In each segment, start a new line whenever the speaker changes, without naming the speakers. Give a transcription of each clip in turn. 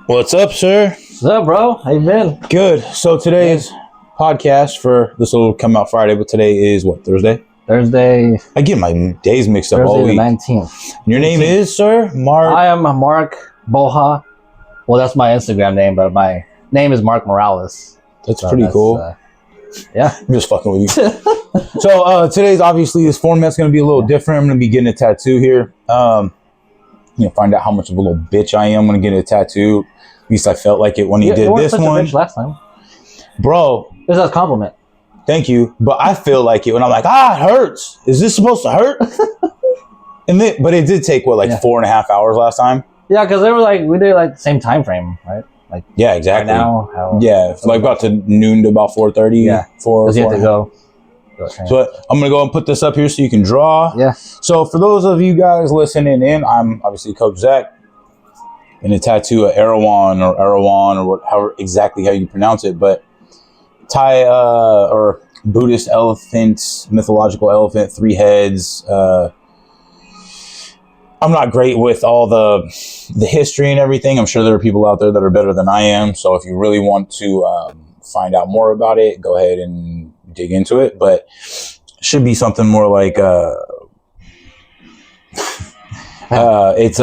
What's up, sir?
What's up, bro? How you been?
Good. So today's podcast for this will come out Friday, but today is what, Thursday?
Thursday.
I get my days mixed up
Thursday
all
the
week.
19th.
Your name is, sir? Mark.
I am Mark Boja. Well, that's my Instagram name, but my name is Mark Morales.
That's pretty cool.
Yeah.
I'm just fucking with you. So today's obviously this format's going to be a little different. I'm going to be getting a tattoo here. Find out how much of a little bitch I am when I get a tattoo. At least I felt like it when he did this one.
A bitch last time,
bro.
This is a compliment.
Thank you, but I feel like it when I'm like, it hurts. Is this supposed to hurt? But it did take 4.5 hours last time.
Yeah, because we did the same time frame, right?
Yeah, exactly.
Right now,
about to noon to about 4:30.
Yeah, because you have to go.
So I'm going to go and put this up here so you can draw.
Yeah.
So for those of you guys listening in, I'm obviously Coach Zach. And a tattoo of Erawan or however exactly how you pronounce it. But Thai or Buddhist elephant, mythological elephant, 3 heads. I'm not great with all the history and everything. I'm sure there are people out there that are better than I am. So if you really want to find out more about it, go ahead and dig into it. But it should be something more like it's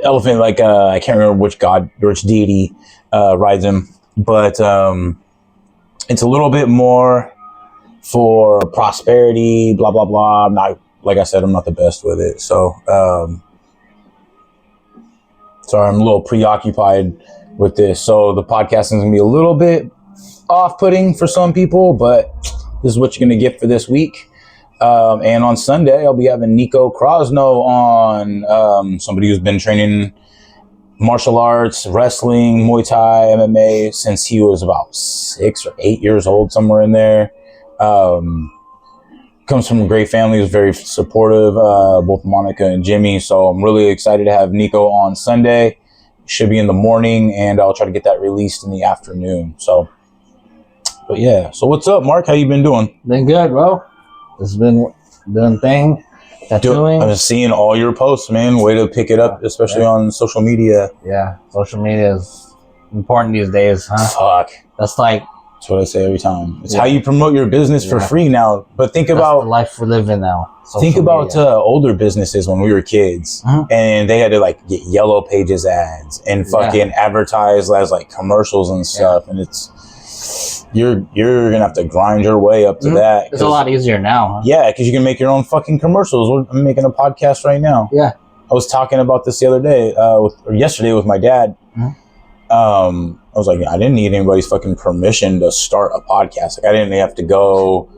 elephant, I can't remember which god or which deity rides him, but it's a little bit more for prosperity, blah blah blah. I'm not, like I said, I'm not the best with it, so sorry, I'm a little preoccupied with this. So the podcast is gonna be a little bit off-putting for some people, but this is what you're gonna get for this week. And on Sunday, I'll be having Nico Krosno on, somebody who's been training martial arts, wrestling, Muay Thai, MMA since he was about 6 or 8 years old, somewhere in there. Comes from a great family, was very supportive, both Monica and Jimmy. So I'm really excited to have Nico on Sunday. Should be in the morning, and I'll try to get that released in the afternoon. So what's up, Mark? How you been doing?
Been good, bro. It's been doing thing. Tattooing.
I've been seeing all your posts, man. Way to pick it up, especially on social media.
Yeah, social media is important these days, huh?
Fuck.
That's
what I say every time. It's how you promote your business for free now. But think about
the life we're living now.
Think about older businesses when we were kids, and they had to get Yellow Pages ads and fucking advertise as commercials and stuff, and it's. You're gonna have to grind your way up to that.
It's a lot easier now, huh?
Yeah, because you can make your own fucking commercials. I'm making a podcast right now.
Yeah,
I was talking about this the other day, or yesterday with my dad. I was like, I didn't need anybody's fucking permission to start a podcast. I didn't have to go,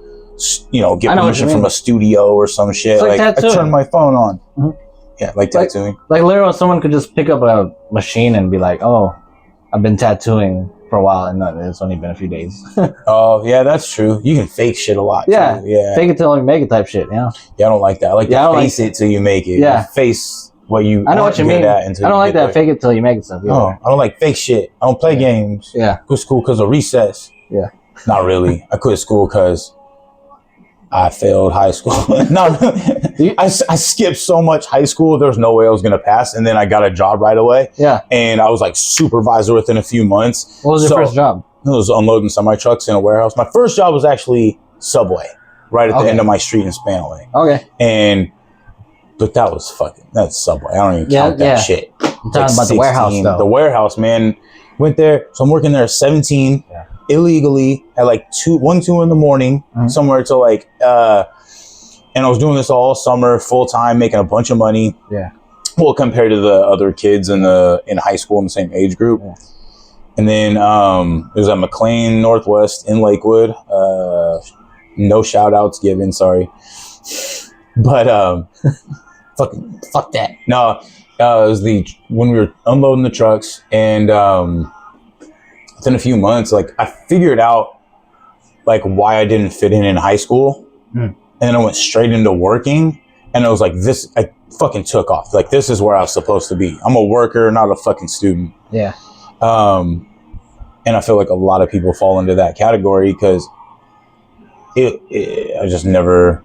get permission from a studio or some shit. I turned my phone on. Yeah, tattooing.
Literally, someone could just pick up a machine and be like, "Oh, I've been tattooing for a while, and it's only been a few days."
Oh, yeah, that's true. You can fake shit a lot.
Yeah,
too. Yeah.
Fake it till you make it type shit. Yeah.
Yeah, I don't like that. I like to face it till you make it.
Yeah.
Face what you.
I know what you mean. I don't like that.
There.
Fake it till you make it stuff.
No, I don't like fake shit. I don't play games.
Yeah.
Quit school because of recess.
Yeah.
Not really. I quit school because I failed high school. No, I skipped so much high school. There's no way I was going to pass. And then I got a job right away. Yeah. And I was supervisor within a few months.
What was your first job?
It was unloading semi-trucks in a warehouse. My first job was actually Subway, right at the end of my street in Spanaway. Okay. But that's Subway. I don't even count that shit.
I'm talking about the warehouse, though.
The warehouse, man. Went there. So I'm working there at 17. Yeah. Illegally at 1-2 in the morning, somewhere to and I was doing this all summer, full time, making a bunch of money. Yeah. Well, compared to the other kids in high school in the same age group. Yeah. And then it was at McLean Northwest in Lakewood. No shout outs given, sorry. But fuck that. No, it was when we were unloading the trucks, and within a few months, I figured out why I didn't fit in high school, and then I went straight into working, and I was like, I fucking took off. This is where I was supposed to be. I'm a worker, not a fucking student. Yeah. And I feel like a lot of people fall into that category because I just never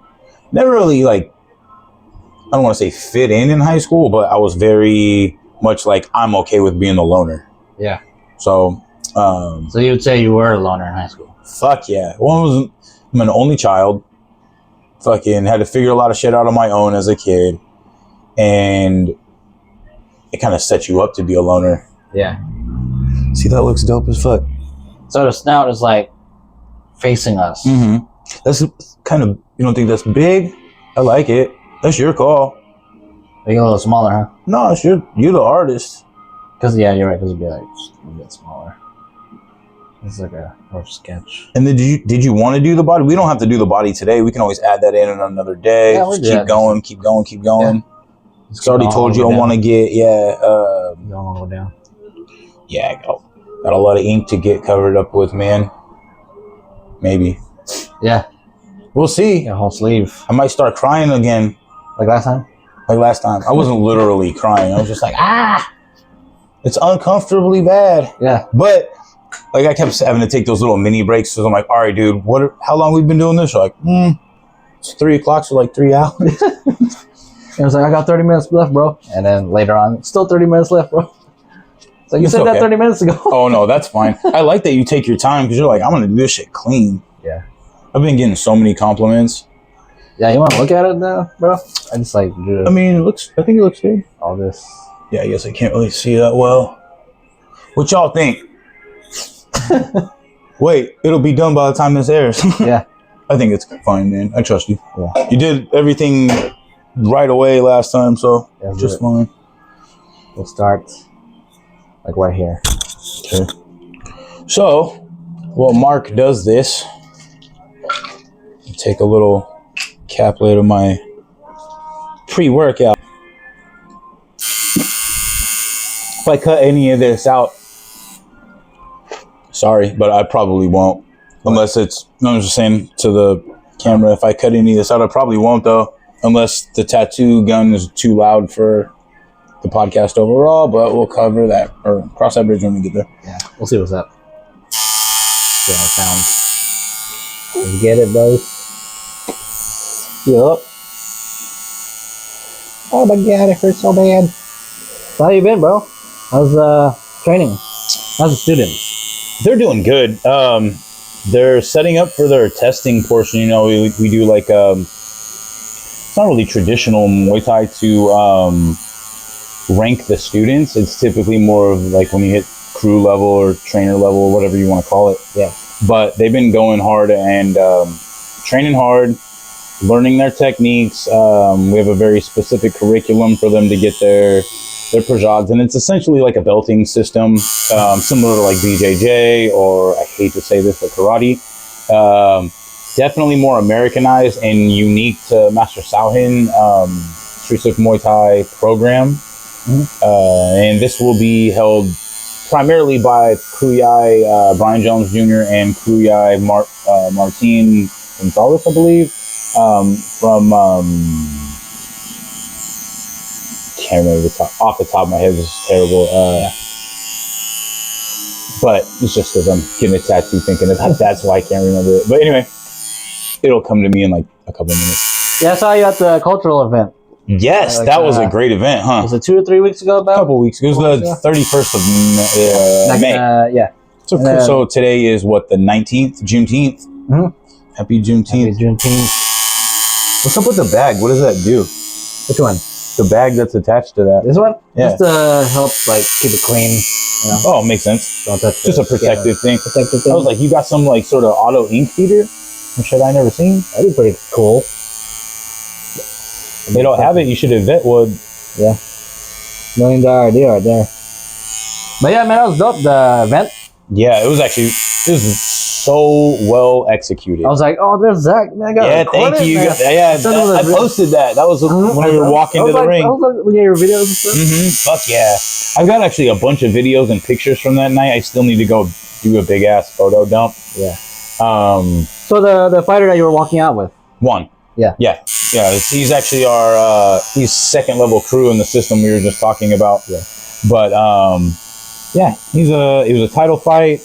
really I don't want to say fit in high school, but I was very much like I'm okay with being the loner.
Yeah.
So,
So you would say you were a loner in high school?
fuck yeah. I'm an only child. Fucking had to figure a lot of shit out on my own as a kid. And it kind of sets you up to be a loner.
Yeah.
See, that looks dope as fuck.
So the snout is like facing us.
Mm-hmm. That's kind of, you don't think that's big? I like it. That's your call.
Make it a little smaller, huh?
No, it's you're the artist.
Because, yeah, you're right. Because it'd be like just a bit smaller. It's like a rough sketch.
And then did you want to do the body? We don't have to do the body today. We can always add that in on another day.
Yeah,
just keep going.
Yeah.
It's already told you I want to get,
Don't want to go down.
Yeah, got a lot of ink to get covered up with, man. Maybe.
Yeah.
We'll see.
Yeah, whole sleeve.
I might start crying again.
Like last time?
Like last time. I wasn't literally crying. I was just like, it's uncomfortably bad.
Yeah.
But like I kept having to take those little mini breaks. So I'm like, all right, dude, how long we've been doing this? You're like, it's 3 o'clock, so like 3 hours.
It was like, I got 30 minutes left, bro. And then later on, still 30 minutes left, bro. So you said
okay.
that 30 minutes ago.
Oh, no, that's fine. I like that you take your time because you're like, I'm going to do this shit clean.
Yeah.
I've been getting so many compliments.
Yeah, you want to look at it now, bro? I just like drew
I mean, I think it looks good.
all this.
Yeah, I guess I can't really see that well. What y'all think? Wait, it'll be done by the time this airs.
Yeah.
I think it's fine, man. I trust you.
Yeah.
You did everything right away last time, so
Yeah,
just fine.
We'll start like right here.
Okay. So, while Mark does this, take a little caplet of my pre-workout. If I cut any of this out, sorry, but I probably won't. Unless I'm just saying to the camera, if I cut any of this out, I probably won't though. Unless the tattoo gun is too loud for the podcast overall, but we'll cover that or cross that bridge when we get there.
Yeah, we'll see what's up. See how it sounds. Let's get it, boys. Yup. Oh my god, it hurts so bad. So how you been, bro? How's training? How's the students?
They're doing good. They're setting up for their testing portion. You know, we do like it's not really traditional Muay Thai to rank the students. It's typically more of like when you hit crew level or trainer level or whatever you want to call it.
Yeah.
But they've been going hard and training hard, learning their techniques. We have a very specific curriculum for them to get their projects, and it's essentially like a belting system, similar to like BJJ or, I hate to say this, but karate. Definitely more Americanized and unique to Master Sauhin Streets of Muay Thai program. Mm-hmm. And this will be held primarily by Kruyai Brian Jones Jr. and Kruyai Martin Gonzalez, I believe, from can't remember off the top of my head. This is terrible. But it's just because I'm getting a tattoo thinking that that's why I can't remember it. But anyway, it'll come to me in like a couple of minutes.
Yeah, I saw you at the cultural event.
Yes, that was a great event, huh?
Was it 2 or 3 weeks ago?
A couple weeks. It was the 31st of May.
Yeah.
So today is what, the 19th, Juneteenth?
Mm-hmm.
Happy Juneteenth.
Happy Juneteenth.
What's up with the bag? What does that do?
Which one?
The bag that's attached to that.
This one?
Yeah.
Just to help like keep it clean. You know?
Oh, makes sense.
Don't touch
Just a protective thing.
Protective thing.
I was like, you got some like sort of auto ink feeder and shit I never seen.
That'd be pretty cool.
If they don't have it, you should invent one.
Yeah. $1 million idea right there. But yeah, man, that was dope. The event.
Yeah, it was so well executed.
I was like, oh, there's Zach. Man, I
thank you. Yeah, I posted that. That was when we were walking to the ring.
I was like, looking at your videos and stuff.
Fuck yeah. I've got actually a bunch of videos and pictures from that night. I still need to go do a big ass photo dump.
Yeah.
So
the fighter that you were walking out with.
One.
Yeah.
He's actually he's second level crew in the system we were just talking about.
Yeah.
But yeah, it was a title fight.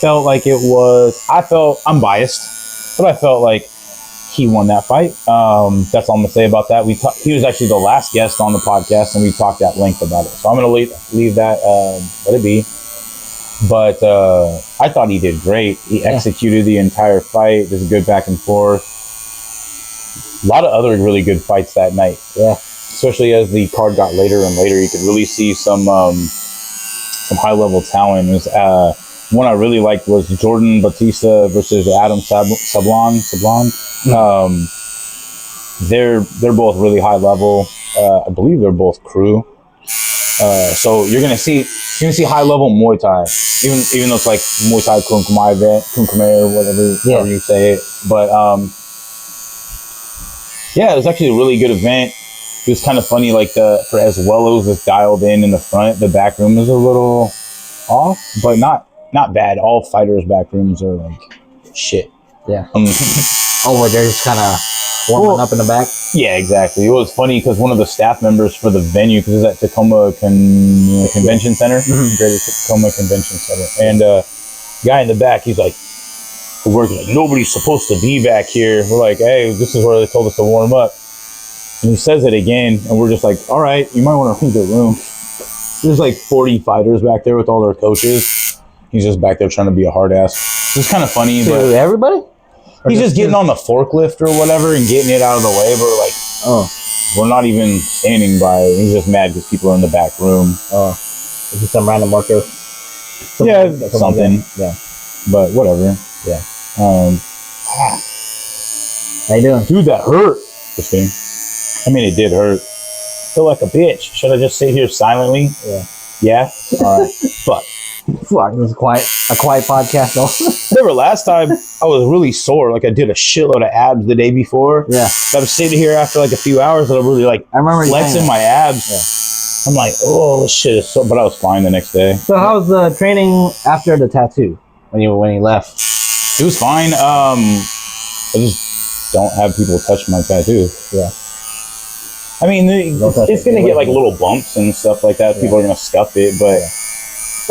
Felt like I'm biased, but I felt like he won that fight. That's all I'm gonna say about that. He was actually the last guest on the podcast, and we talked at length about it. So I'm gonna leave that. Let it be. But I thought he did great. He executed the entire fight. There's a good back and forth. A lot of other really good fights that night.
Yeah.
Especially as the card got later and later, you could really see some high level talent. It was, one I really liked was Jordan Batista versus Adam Sablon. They're both really high level. I believe they're both crew. So you're gonna see high level Muay Thai, even though it's like Muay Thai Kung Khmer or whatever you say it. But yeah, it was actually a really good event. It was kind of funny, like for as well as was dialed in the front, the back room was a little off, but not bad. All fighters' back rooms are like shit.
Yeah. Where they're just kind of warming up in the back.
Yeah, exactly. It was funny because one of the staff members for the venue, because it's at Tacoma Convention Center, Greater Tacoma Convention Center, and guy in the back, he's like, we're like, nobody's supposed to be back here. We're like, hey, this is where they told us to warm up. And he says it again, and we're just like, all right, you might want to leave the room. There's like 40 fighters back there with all their coaches. He's just back there trying to be a hard ass. It's kind of funny, but
everybody?
He's just getting on the forklift or whatever and getting it out of the way. But we're like, we're not even standing by. He's just mad because people are in the back room.
Is it some random worker?
Something.
Yeah.
But whatever.
Yeah.
How you doing? Dude, that hurt. Just kidding. I mean, it did hurt. Feel like a bitch. Should I just sit here silently?
Yeah.
Yeah? All right. Fuck.
This is a quiet podcast though.
Remember last time I was really sore. Like I did a shitload of abs the day before.
Yeah.
I was sitting here after like a few hours and I'm really like flexing my abs. Yeah. I'm like, oh shit. But I was fine the next day.
So how's the training after the tattoo when you left?
It was fine. I just don't have people touch my tattoo.
Yeah.
I mean, it's going to get like little bumps and stuff like that. People are going to scuff it, but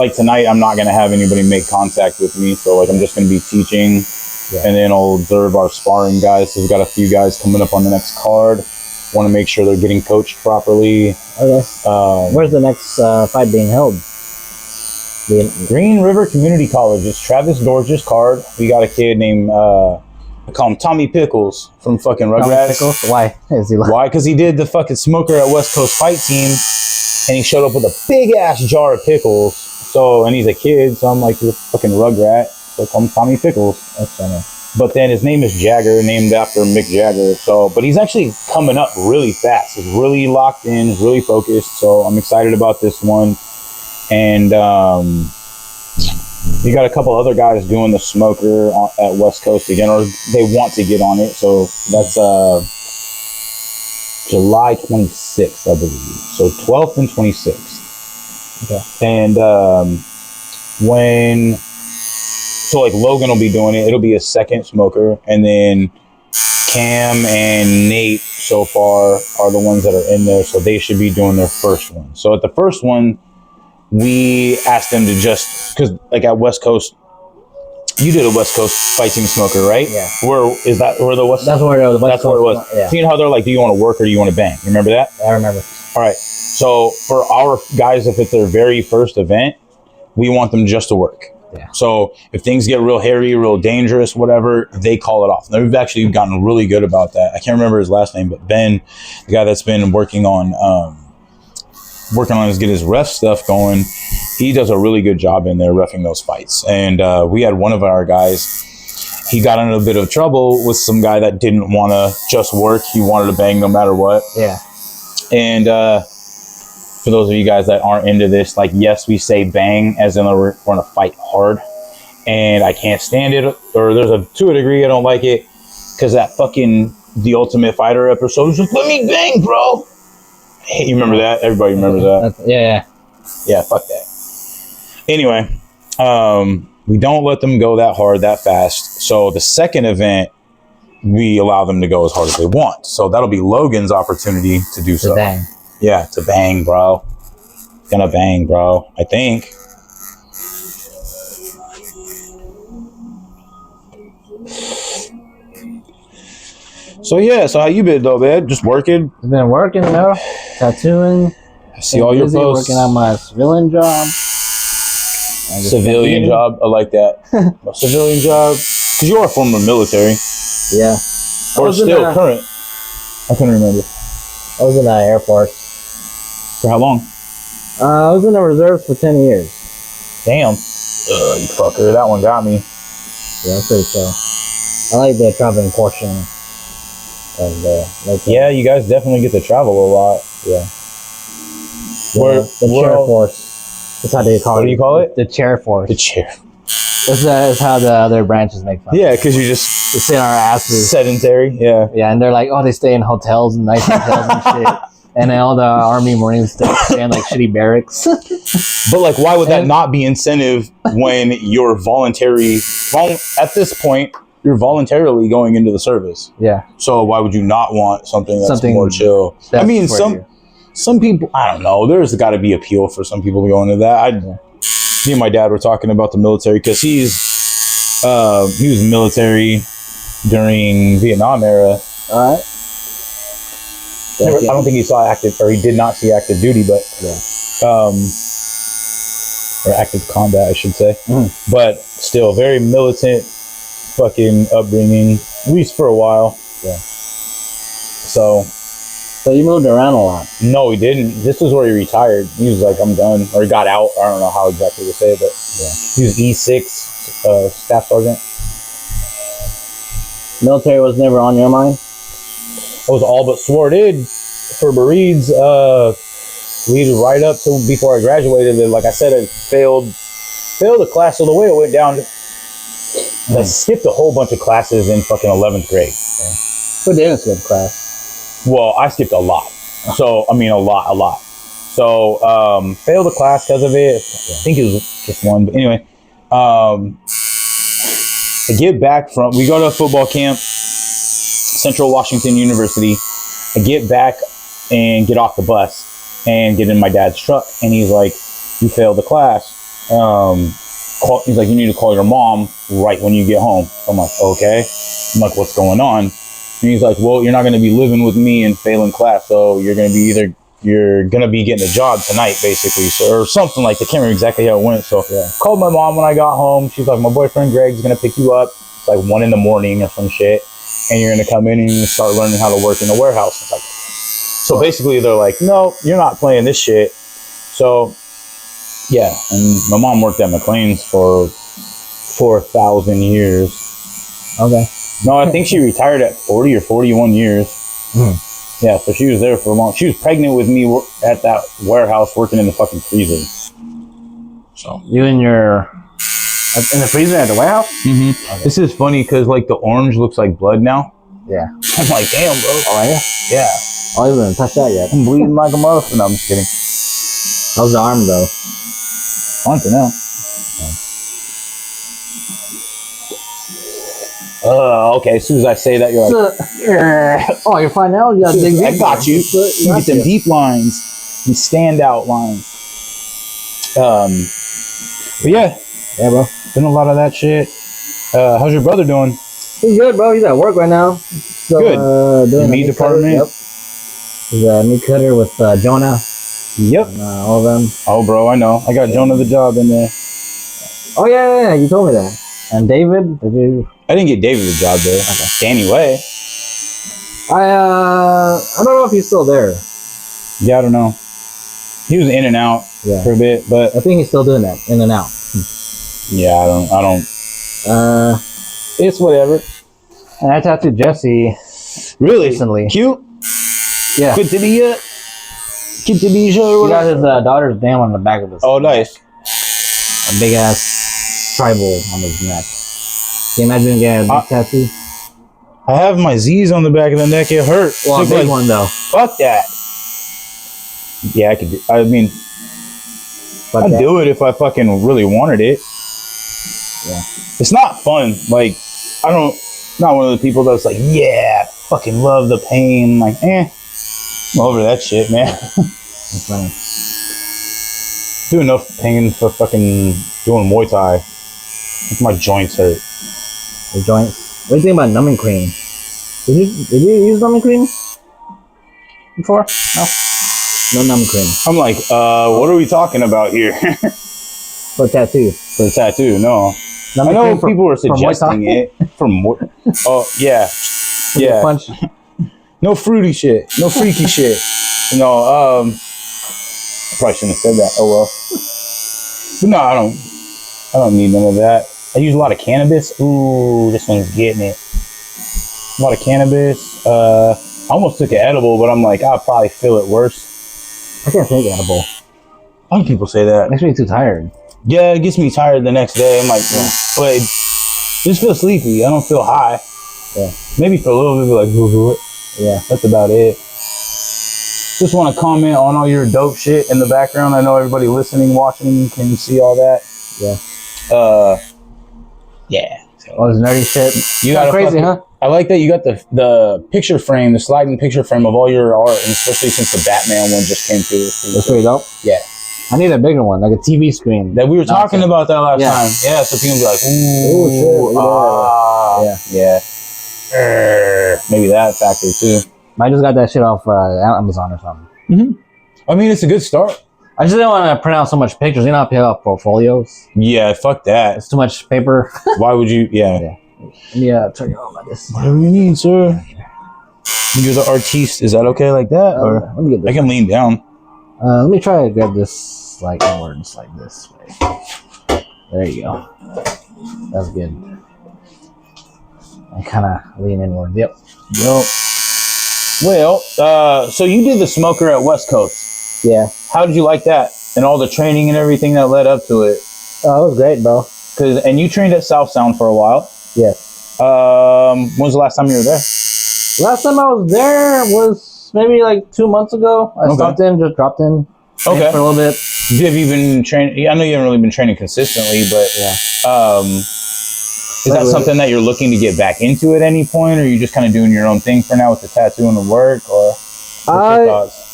like tonight, I'm not going to have anybody make contact with me. So like, I'm just going to be teaching and then I'll observe our sparring guys. So we've got a few guys coming up on the next card. Want to make sure they're getting coached properly.
Okay. Where's the next fight being held?
Green River Community College. It's Travis Dorge's card. We got a kid named, I call him Tommy Pickles from fucking Rugrats.
Why?
Why? Because he did the fucking smoker at West Coast Fight Team, and he showed up with a big ass jar of pickles. So, and he's a kid, so I'm like, you're a fucking Rugrat. So I call him Tommy Pickles.
That's funny.
But then his name is Jagger, named after Mick Jagger. So, but he's actually coming up really fast. He's really locked in, really focused. So I'm excited about this one. And you got a couple other guys doing the smoker at West Coast again, or they want to get on it. So that's July 26th, I believe. So 12th and 26th.
Okay.
And so like Logan will be doing it. It'll be a second smoker, and then Cam and Nate so far are the ones that are in there. So they should be doing their first one. So at the first one, we asked them to just, because like at West Coast, you did a West Coast Fight Team smoker, right?
Yeah.
Where is that? Where the West?
That's where it was.
That's where it was.
Yeah.
So you know how they're like, do you want to work or do you want to bang? You remember that?
I remember.
All right. So for our guys, if it's their very first event, we want them just to work.
Yeah.
So if things get real hairy, real dangerous, whatever, they call it off. And we've actually gotten really good about that. I can't remember his last name, but Ben, the guy that's been working on his get his ref stuff going, he does a really good job in there reffing those fights. And we had one of our guys, he got in a bit of trouble with some guy that didn't want to just work. He wanted to bang no matter what.
Yeah.
And for those of you guys that aren't into this, like, yes, we say bang as in we're going to fight hard. And I can't stand it, or to a degree, I don't like it, because that fucking The Ultimate Fighter episode was just, let me bang, bro. Hey, you remember that? Everybody remembers that. Yeah, fuck that. Anyway, we don't let them go that hard, that fast. So the second event, we allow them to go as hard as they want. So that'll be Logan's opportunity to do so.
To bang.
Yeah, to bang, bro. Gonna bang, bro. I think. So yeah, so how you been though, man? Just working?
I've been working, though. Tattooing.
I see all your
busy
posts.
Working on my civilian job.
Civilian job, I like that. A civilian job, because you are former military.
Yeah.
Or still current. I couldn't remember.
I was in the Air Force.
For how long?
I was in the reserves for 10 years.
Damn. Ugh, you fucker. That one got me.
Yeah, I'm pretty chill. I like the traveling portion.
Yeah, you guys definitely get to travel a lot.
Yeah.
The
chair force. That's how they call it.
What do you call it?
The chair force.
The chair.
That's how the other branches make fun.
Yeah, because you just
sit on our asses.
Sedentary. Yeah.
Yeah, and they're like, oh, they stay in hotels and nice hotels and shit. And then all the Army Marines stay in like shitty barracks.
But like, why would that not be incentive when you're at this point, you're voluntarily going into the service?
Yeah.
So why would you not want something that's more chill? I mean, some people, I don't know. There's got to be appeal for some people to go into that. Me and my dad were talking about the military because he was military during Vietnam era.
All right.
I don't think he saw he did not see active duty, but or active combat, I should say. But still, very militant, fucking upbringing, at least for a while.
Yeah.
So
you moved around a lot.
No, he didn't. This is where he retired. He was like, I'm done, or he got out. I don't know how exactly to say it, but he was E6 staff sergeant.
Military was never on your mind?
I was all but swore in for Marines. Leading right up to before I graduated. And like I said, I failed a class. So the way it went down, I skipped a whole bunch of classes in fucking 11th grade.
Who didn't skip class?
Well, I skipped a lot. So, I mean, a lot. So, failed a class because of it. I think it was just one. But anyway, I get back we go to a football camp, Central Washington University. I get back and get off the bus and get in my dad's truck. And he's like, you failed the class. He's like, you need to call your mom right when you get home. So I'm like, okay. I'm like, what's going on? And he's like, well, you're not going to be living with me and failing class. So you're going to be getting a job tonight, basically. So, or something like that. I can't remember exactly how it went. So called my mom when I got home. She's like, my boyfriend Greg's going to pick you up. It's like 1 a.m. or some shit. And you're going to come in and start learning how to work in the warehouse. It's like, so basically they're like, no, you're not playing this shit. So yeah. And my mom worked at McLean's for 4,000 years.
Okay.
No, I think she retired at 40 or 41 years. Yeah, so she was there for a long. She was pregnant with me at that warehouse working in the fucking freezer. So
you in the freezer at the warehouse?
Okay. This is funny because like the orange looks like blood now.
Yeah.
I'm like, damn, bro.
Oh yeah.
Yeah.
I haven't touched that yet.
I'm bleeding like a motherfucker. No, I'm just kidding.
How's the arm though?
Fine for now. Okay. As soon as I say that, you're like,
oh, you're fine now? You gotta dig deep.
I got you. You get them deep lines, some standout lines. But yeah,
bro.
Been a lot of that shit. How's your brother doing?
He's good, bro. He's at work right now. So,
good.
Doing
meat department.
Yep. He's a meat cutter with Jonah.
Yep.
And, all of them.
Oh, bro, I know. I got Jonah the job in there.
Oh yeah. You told me that. And David, did you?
I didn't get David the job there. Okay. Danny Way.
I don't know if he's still there.
Yeah, I don't know. He was in and out for a bit, but
I think he's still doing that, in and out.
Yeah, I don't. It's whatever.
And I talked to Jesse.
Really?
Recently.
Cute.
Yeah.
Quintanilla or
whatever. He got his daughter's name on the back of his.
Oh, nice.
A big ass tribal on his neck. Can you imagine getting a big tattoo?
I have my Z's on the back of the neck. It hurt.
Well, a big one though.
Fuck that. Yeah, I could. I'd do it if I fucking really wanted it.
Yeah.
It's not fun. Like, not one of the people that's like, yeah, fucking love the pain. Like, I'm over that shit, man.
That's funny.
Do enough pain for fucking doing Muay Thai. My joints hurt.
Your joints? What do you think about numbing cream? Did you use numbing cream before? No numbing cream.
I'm like, what are we talking about here?
For a tattoo.
For a tattoo, no.
Numbing
I know
cream
people were suggesting it from. Oh yeah, yeah.
Punch.
No fruity shit. No freaky shit. No. I probably shouldn't have said that. Oh well. But no, I don't need none of that. I use a lot of cannabis. Ooh, this one's getting it. A lot of cannabis. I almost took an edible, but I'm like, I'll probably feel it worse.
I can't take edible.
A lot of people say that.
Makes me too tired.
Yeah, it gets me tired the next day. I'm like, but I just feel sleepy. I don't feel high.
Yeah.
Maybe for a little bit, like,
yeah,
that's about it. Just want to comment on all your dope shit in the background. I know everybody listening, watching can see all that.
Yeah.
Yeah.
All this nerdy shit.
You got
crazy, huh?
I like that you got the picture frame, the sliding picture frame of all your art, and especially since the Batman one just came through.
That's pretty dope.
Yeah.
I need a bigger one, like a TV screen.
That we were talking about that last time. Yeah, so people be like, ooh, shit. Yeah. Maybe that factor too.
I just got that shit off Amazon or something.
Mm-hmm. I mean, it's a good start.
I just didn't want to print out so much pictures. You know how to pick out portfolios?
Yeah, fuck that.
It's too much paper.
Why would you? Yeah.
Yeah, turn it on like this.
Whatever you need, sir. You're the artiste. Is that okay like that? Or
let me get this.
I can lean down.
Let me try to grab this like inwards like this way. There you go. That's good. And kind of lean inward. Yep.
Well, so you did the smoker at West Coast.
Yeah.
How did you like that? And all the training and everything that led up to it?
Oh, it was great, bro.
And you trained at South Sound for a while.
Yes.
When was the last time you were there?
Last time I was there was maybe like 2 months ago. I stopped in, just dropped in.
Okay.
For a little bit.
Have you been training? I know you haven't really been training consistently, but is that something that you're looking to get back into at any point, or are you just kind of doing your own thing for now with the tattoo and the work, or what's your thoughts?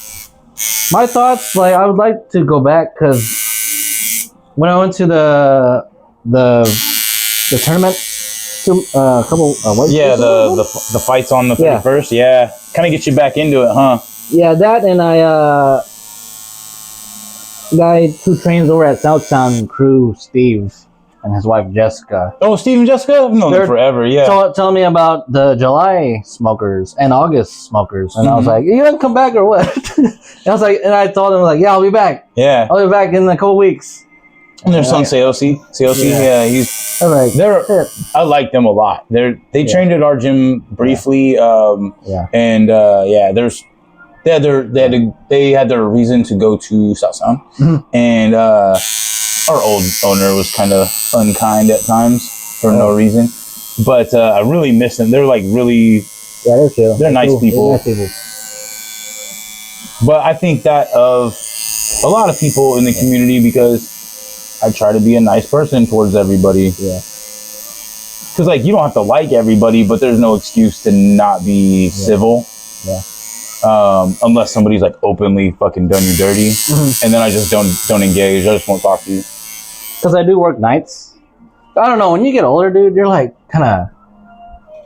My thoughts, like, I would like to go back because when I went to the tournament, a couple
the fights on the 31st, kind of get you back into it, huh?
Yeah, that, and I guy who trains over at South Sound crew, Steve, and his wife Jessica.
Oh, Steve and Jessica? I've known them forever, yeah.
Telling me about the July smokers and August smokers, and I was like, "You gonna come back or what?" And I was like, and I told him like, "Yeah, I'll be back.
Yeah,
I'll be back in a couple weeks."
And their son Seosi, he's. I like them a lot. They trained at our gym briefly, and they had their reason to go to South Sound, and our old owner was kind of unkind at times for no reason, but I really miss them. They're like really,
they're chill.
They're nice people. But I think that of a lot of people in the community, because I try to be a nice person towards everybody. Yeah. Because like you don't have to like everybody, but there's no excuse to not be civil. Yeah. Unless somebody's like openly fucking done you dirty, and then I just don't engage. I just won't talk to you.
Because I do work nights. I don't know. When you get older, dude, you're like kind of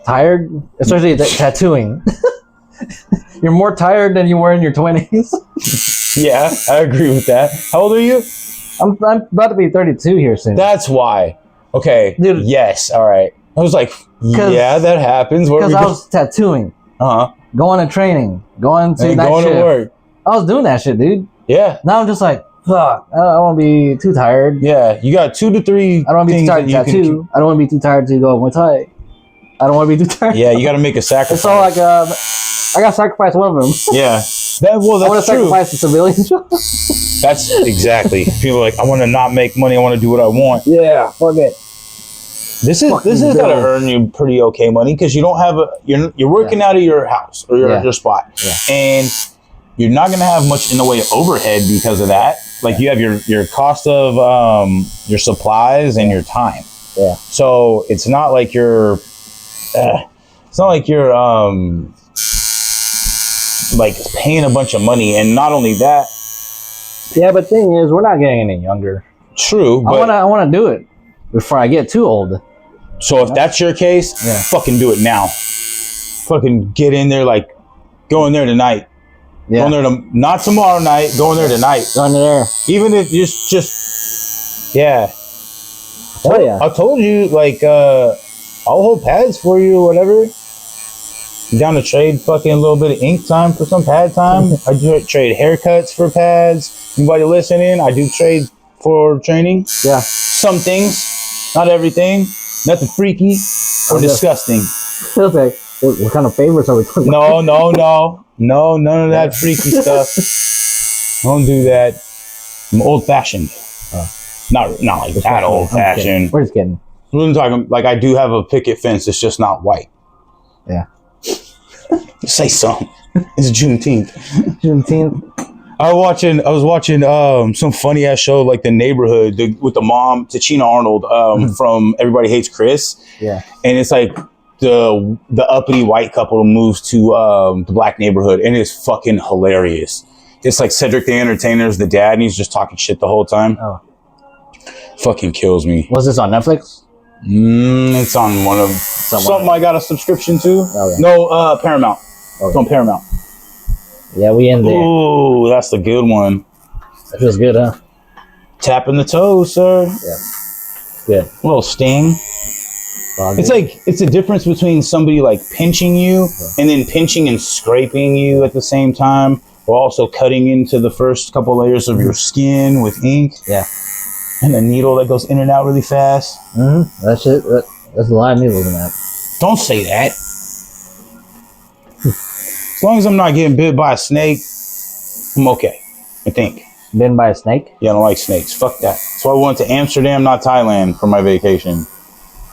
tired, especially tattooing. You're more tired than you were in your 20s.
Yeah, I agree with that. How old are you?
I'm about to be 32 here soon.
That's why. Okay. Dude. Yes. All right. I was like, yeah, that happens.
Because I was tattooing. Going to training. Going to work. I was doing that shit, dude.
Yeah.
Now I'm just like, fuck. I don't want to be too tired.
Yeah. You got 2 to 3.
I don't want to be too tired to tattoo. I don't want to be too tired to go Muay Thai. I don't want to be too tired.
Yeah, you got to make a sacrifice.
So like, I got to sacrifice one of them.
Yeah. That's
I want to sacrifice the civilians.
That's exactly. People are like, I want to not make money. I want to do what I want.
Yeah, fuck it.
This is gonna earn you pretty okay money because you don't have you're working out of your house or your spot, and you're not gonna have much in the way of overhead because of that. Like you have your cost of your supplies and your time. Yeah. So it's not like you're like paying a bunch of money, and not only that.
Yeah, but thing is, we're not getting any younger.
True, but
I wanna do it before I get too old.
So if that's your case, fucking do it now. fucking get in there, like go in there tonight.
Yeah.
Going there not tomorrow night, going there tonight.
Going there.
Even if just yeah.
Oh yeah.
I told you, like, I'll hold pads for you or whatever. I'm down to trade fucking a little bit of ink time for some pad time. I do trade haircuts for pads. Anybody listening? I do trade for training.
Yeah.
Some things, not everything. Nothing freaky or disgusting.
Okay. What kind of favors are we talking about?
No, none of that freaky stuff. Don't do that. I'm old fashioned. Not like that old fashioned.
We're just kidding.
We're talking like I do have a picket fence. It's just not white.
Yeah.
Say something. It's Juneteenth. I was watching some funny ass show like The Neighborhood with the mom, Tachina Arnold, from Everybody Hates Chris.
Yeah.
And it's like the uppity white couple moves to the black neighborhood, and it's fucking hilarious. It's like Cedric the Entertainer's the dad, and he's just talking shit the whole time. Oh. Fucking kills me.
Was this on Netflix?
It's on one of something I got a subscription to. Oh, yeah. No, Paramount. Okay. It's on Paramount.
Yeah, we in there.
Ooh, that's the good one.
That feels good, huh?
Tapping the toes, sir.
Yeah. Good.
A little sting. It's like, it's a difference between somebody like pinching you and then pinching and scraping you at the same time, while also cutting into the first couple layers of your skin with ink.
Yeah.
And a needle that goes in and out really fast.
Mm-hmm. That's it. That's a lot of needles in that.
Don't say that. As long as I'm not getting bit by a snake, I'm okay, I think.
Bitten by a snake?
Yeah, I don't like snakes. Fuck that. So I went to Amsterdam, not Thailand, for my vacation.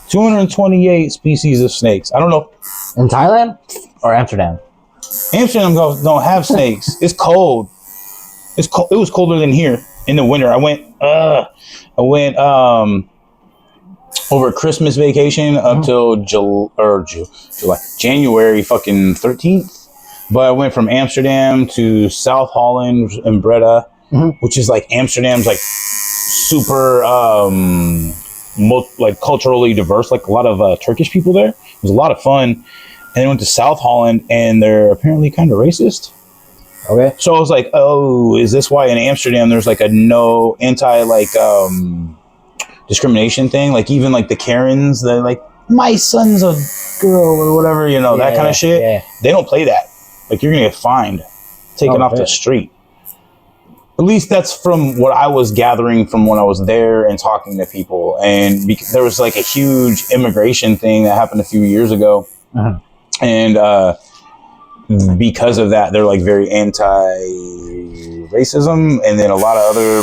228 species of snakes. I don't know.
In Thailand or Amsterdam?
Amsterdam don't have snakes. It's cold. It's cold. It was colder than here in the winter. I went over Christmas vacation up till July, January fucking 13th. But I went from Amsterdam to South Holland and Breda, which is like Amsterdam's like super like culturally diverse, like a lot of Turkish people there. It was a lot of fun. And then went to South Holland, and they're apparently kind of racist.
Okay.
So I was like, oh, is this why in Amsterdam there's like a no anti like discrimination thing? Like even like the Karens, they're like, my son's a girl or whatever, you know, that kind of shit. Yeah. They don't play that. Like you're gonna get fined, taken off the street. At least that's from what I was gathering from when I was there and talking to people. And there was like a huge immigration thing that happened a few years ago. And because of that, they're like very anti-racism. And then a lot of other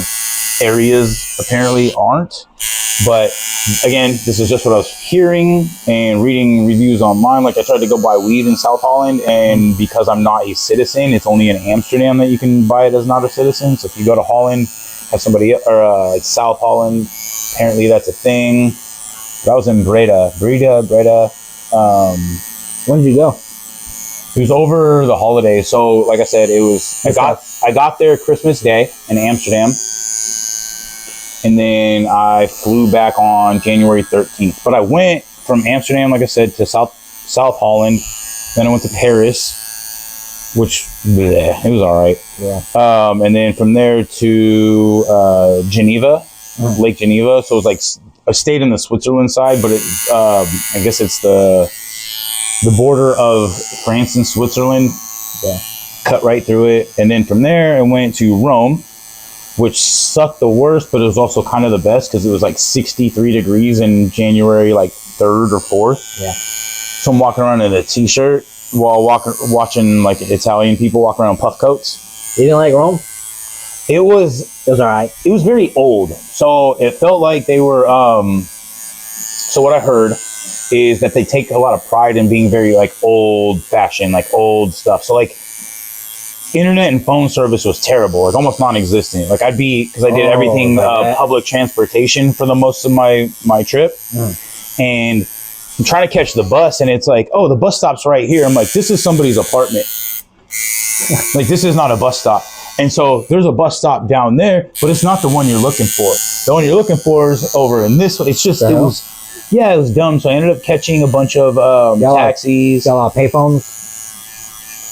areas apparently aren't. But again, this is just what I was hearing and reading reviews online. Like I tried to go buy weed in South Holland, and because I'm not a citizen, it's only in Amsterdam that you can buy it as not a citizen. So if you go to Holland, have somebody or like South Holland, apparently that's a thing. But I was in Breda.
When did you go?
It was over the holidays. So like I said, I got there Christmas Day in Amsterdam. And then I flew back on January 13th. But I went from Amsterdam, like I said, to South Holland. Then I went to Paris, which it was all right.
Yeah.
And then from there to Geneva, Lake Geneva. So it was like I stayed in the Switzerland side, but I guess it's the border of France and Switzerland. Yeah. Cut right through it. And then from there, I went to Rome, which sucked the worst, but it was also kind of the best because it was like 63 degrees in January, like 3rd or 4th.
Yeah.
So I'm walking around in a t-shirt while watching like Italian people walk around in puff coats.
You didn't like Rome?
It was all right. It was very old. So it felt like they were, so what I heard is that they take a lot of pride in being very like old fashioned, like old stuff. So like, internet and phone service was terrible, like almost non-existent. Like because I did everything public transportation for the most of my trip, and I'm trying to catch the bus, and it's like, oh, the bus stop's right here. I'm like, this is somebody's apartment. Like this is not a bus stop. And so there's a bus stop down there, but it's not the one you're looking for. The one you're looking for is over in this one. It's just Yeah, it was dumb. So I ended up catching a bunch of taxis.
Got a lot of payphones.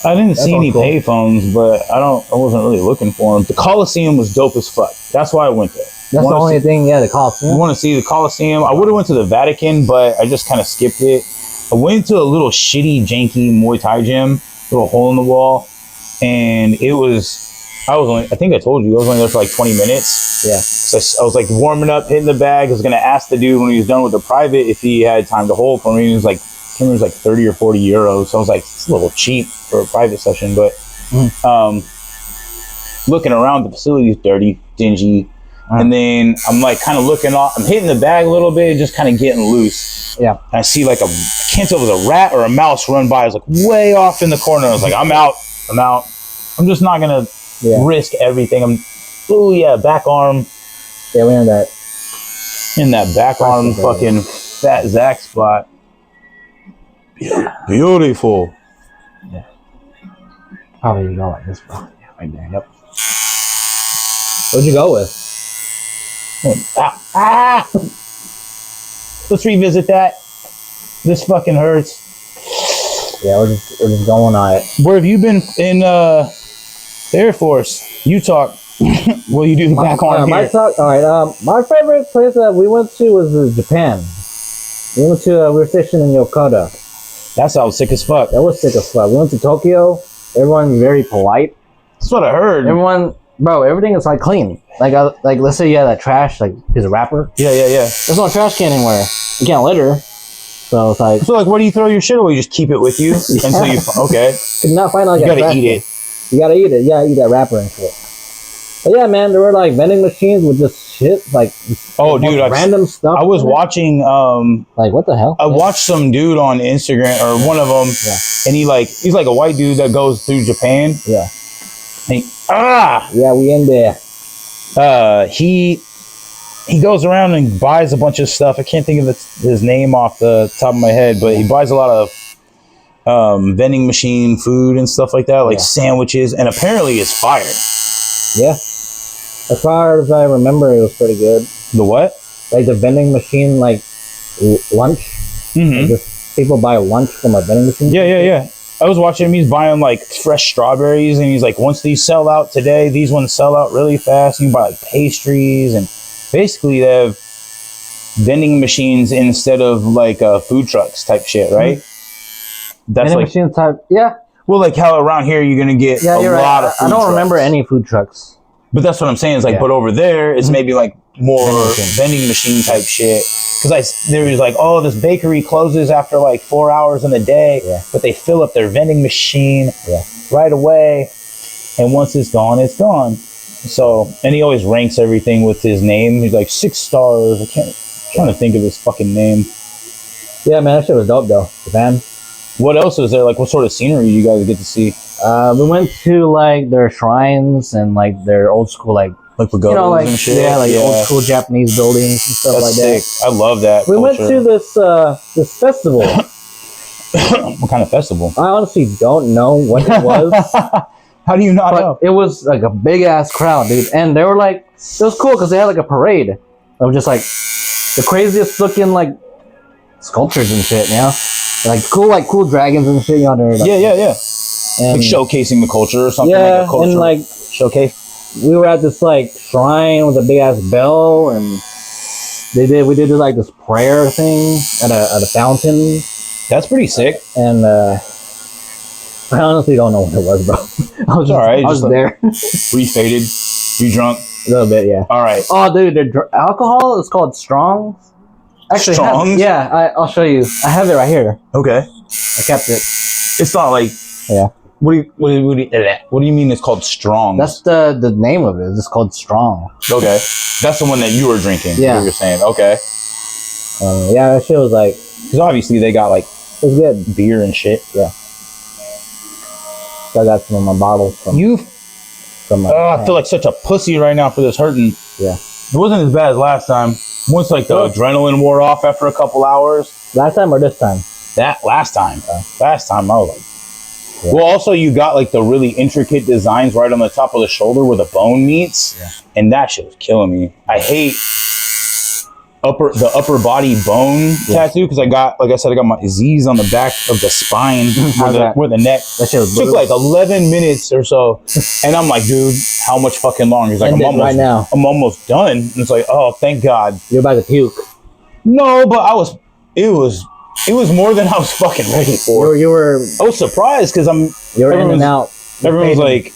I didn't see any payphones, but I wasn't really looking for them. The Coliseum was dope as fuck. That's why I went there.
That's the only thing, yeah, the Coliseum.
You want to see the Coliseum? I would have went to the Vatican, but I just kind of skipped it. I went to a little shitty, janky Muay Thai gym, little hole in the wall, and I think I told you, I was only there for like 20 minutes.
Yeah.
So I was like warming up, hitting the bag. I was going to ask the dude when he was done with the private if he had time to hold for me. He was like, I think it was like 30 or 40 euros. So I was like, it's a little cheap for a private session, but looking around, the facility is dirty, dingy. And then I'm like kind of looking off, I'm hitting the bag a little bit, just kind of getting loose.
Yeah.
And I see like I can't tell if it was a rat or a mouse run by. I was like way off in the corner. I was like, I'm out. I'm just not going to risk everything. Back arm.
Yeah, we in that.
In that back arm fucking fat Zach spot. Beautiful.
Yeah. Probably go like this, bro. Yeah, right there. Yep. What'd you go with?
Let's revisit that. This fucking hurts.
Yeah, we're just going on it.
Where have you been in the Air Force? You talk. What do you do back on here?
All right. My favorite place that we went to was Japan. We were stationed in Yokota.
That sounds sick as fuck.
That was sick as fuck. We went to Tokyo. Everyone's very polite.
That's what I heard.
Everything is like clean. Like let's say you had that trash, like his wrapper.
Yeah.
There's no trash can anywhere. You can't litter. So it's like.
So like, where do you throw your shit away? You just keep it with you until you. Okay.
Could not find like.
You gotta eat it.
You gotta eat it. You gotta eat that wrapper and shit. But yeah, man, there were like vending machines with just shit, like random stuff.
I was watching
like what the hell?
I watched some dude on Instagram or one of them, and he's like a white dude that goes through Japan.
Yeah.
Yeah,
we in there.
He goes around and buys a bunch of stuff. I can't think of his name off the top of my head, but he buys a lot of vending machine food and stuff like that, like sandwiches, and apparently it's fire.
Yeah. As far as I remember, it was pretty good.
The what?
Like the vending machine, like lunch.
Mm-hmm.
Like just people buy lunch from a vending machine.
Yeah. I was watching him. He's buying like fresh strawberries, and he's like, once these sell out today, these ones sell out really fast. You can buy like pastries, and basically they have vending machines instead of like food trucks type shit, right?
Mm-hmm. That's vending machines type, yeah.
Well, like how around here you're gonna get a lot of food
I don't
trucks.
remember any food trucks.
But that's what I'm saying. It's like, but over there, it's maybe like more vending machine type shit. Because there was like, oh, this bakery closes after like 4 hours in a day, but they fill up their vending machine right away. And once it's gone, it's gone. So, and he always ranks everything with his name. He's like 6 stars. I'm trying to think of his fucking name.
Yeah, man, that shit was dope though. Japan.
What else is there? Like, what sort of scenery do you guys get to see?
We went to like their shrines and like their old school like
pagodas and shit.
Yeah, like old school Japanese buildings and stuff. That's like
sick. I love that.
We went to this festival.
What kind of festival?
I honestly don't know what it was.
How do you not know?
It was like a big ass crowd, dude, and they were like, it was cool because they had like a parade of just like the craziest looking like sculptures and shit, you know. Like cool dragons and shit, you know. Like,
yeah. And like showcasing the culture or something.
Yeah,
like a culture
and like
showcase.
We were at this like shrine with a big ass bell, and we did like this prayer thing at a fountain.
That's pretty sick.
And I honestly don't know what it was, bro. I was alright. I was there.
Refaded. You drunk?
A little bit, yeah.
All right.
Oh, dude, the alcohol is called Strong. Actually,
Strong?
I'll show you. I have it right here.
Okay.
I kept it.
It's not like.
Yeah.
What do you mean it's called Strong?
That's the name of it. It's called Strong.
Okay. That's the one that you were drinking.
Yeah.
You're saying. Okay.
Yeah, that shit was like.
Because obviously they got like.
It's good.
Beer and shit.
Yeah. So I got some of my bottles from.
I feel like such a pussy right now for this hurting.
Yeah.
It wasn't as bad as last time. Once like the adrenaline wore off after a couple hours.
Last time or this time?
Last time. Last time I was like. Yeah. Well, also you got like the really intricate designs right on the top of the shoulder where the bone meets, and that shit was killing me. I hate the upper body bone tattoo because I got my Z's on the back of the spine where the neck.
That shit was
took like 11 minutes or so, and I'm like, dude, how much fucking longer? He's like, I'm almost done. And it's like, oh, thank God.
You're about to puke.
No, but it was more than I was fucking ready for. I was surprised because
you're in and out.
Everyone's like,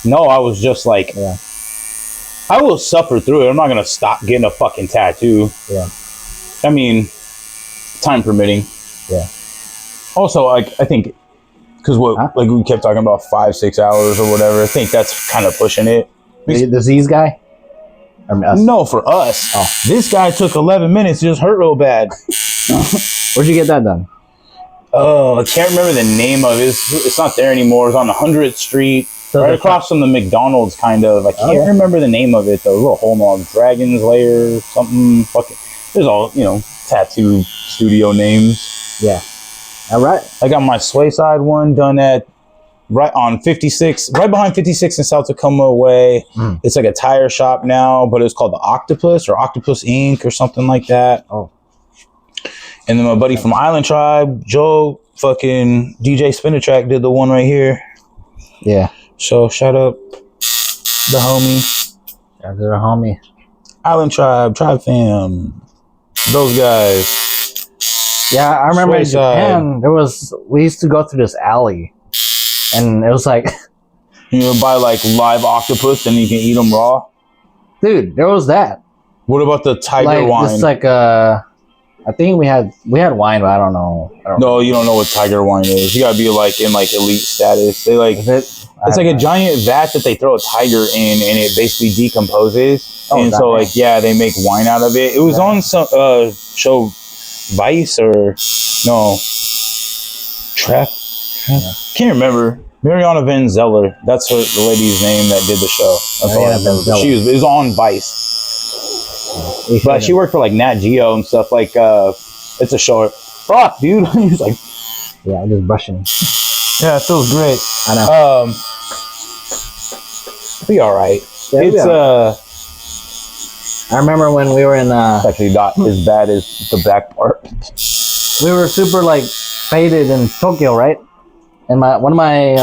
no, I was just like, I will suffer through it. I'm not gonna stop getting a fucking tattoo.
Yeah.
I mean, time permitting.
Yeah.
Also, like I think, because like we kept talking about 5-6 hours or whatever. I think that's kind of pushing it.
The Z's guy.
No, for us.
Oh.
This guy took 11 minutes. It just hurt real bad.
Where'd you get that done?
Oh, I can't remember the name of it. It's not there anymore. It's on 100th Street. So right across from the McDonald's, kind of. I can't remember the name of it, though. A little hole in Dragon's Lair, something. Fucking. There's all, tattoo studio names.
Yeah. All right.
I got my Swayside one done at right on 56, right behind 56 in South Tacoma Way. It's like a tire shop now, but it's called the Octopus or Octopus Inc. or something like that.
Oh.
And then my buddy from Island Tribe, Joe, fucking DJ Spinatrack, did the one right here.
Yeah.
So shout out the homie.
Shout out to the homie.
Island Tribe fam. Those guys.
Yeah, I remember in Japan, we used to go through this alley. And it was like...
You would buy like live octopus and you can eat them raw?
Dude, there was that.
What about the tiger wine?
It's like I think we had wine, but I don't know.
No, you don't know what tiger wine is. You gotta be like in like elite status. They like... It's like a giant vat that they throw a tiger in, and it basically decomposes. And so, like, they make wine out of it. It was on some show, Vice or no, Trap. Can't remember. Mariana Van Zeller. That's the lady's name that did the show. That's all I remember. It was on Vice, but she worked for like Nat Geo and stuff. Like, it's a show. Fuck, dude. He was like,
I'm just brushing.
Yeah, it feels great.
I know.
Be all right.
Yeah,
it's
I remember when we were in
it's actually not as bad as the back part.
We were super like faded in Tokyo, right? And one of my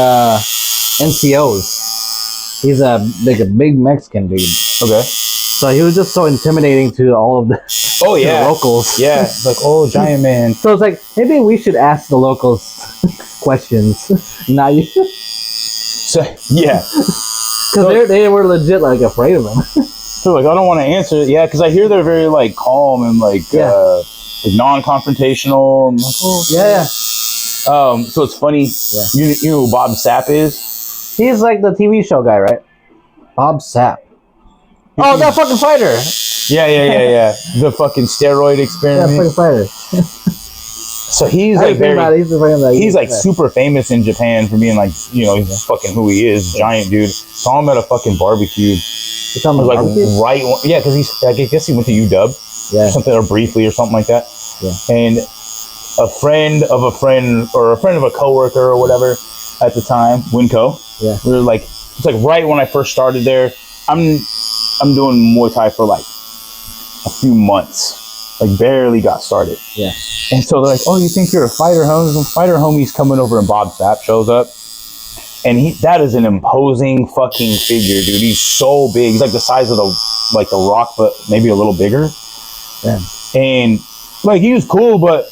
NCOs, he's a big Mexican dude.
Okay.
So he was just so intimidating to all of the the locals.
Yeah, like, oh, giant man.
So it's like, maybe we should ask the locals questions. Not you.
So, yeah.
Because they were legit like afraid of him.
So like, I don't want to answer it. Yeah, because I hear they're very like calm and like non-confrontational. I'm like, oh,
yeah.
So it's funny. Yeah. You know who Bob Sapp is?
He's like the TV show guy, right? Bob Sapp. Oh, that fucking fighter.
Yeah. The fucking steroid experiment.
Yeah, fucking fighter.
So he's like he's like super famous in Japan for being like, he's fucking who he is, giant dude. Saw him at a fucking barbecue. Like right, because I guess he went to UW, or something, or briefly, or something like that.
Yeah.
And a friend of a friend, or a friend of a coworker, or whatever, at the time, Winco.
Yeah.
We were like, it's like right when I first started there. I'm doing Muay Thai for like a few months. Like barely got started.
Yeah.
And so they're like, oh, you think you're a fighter, homie? Some fighter homie's coming over, and Bob Sapp shows up. And that is an imposing fucking figure, dude. He's so big. He's like the size of the Rock, but maybe a little bigger.
Yeah.
And like, he was cool, but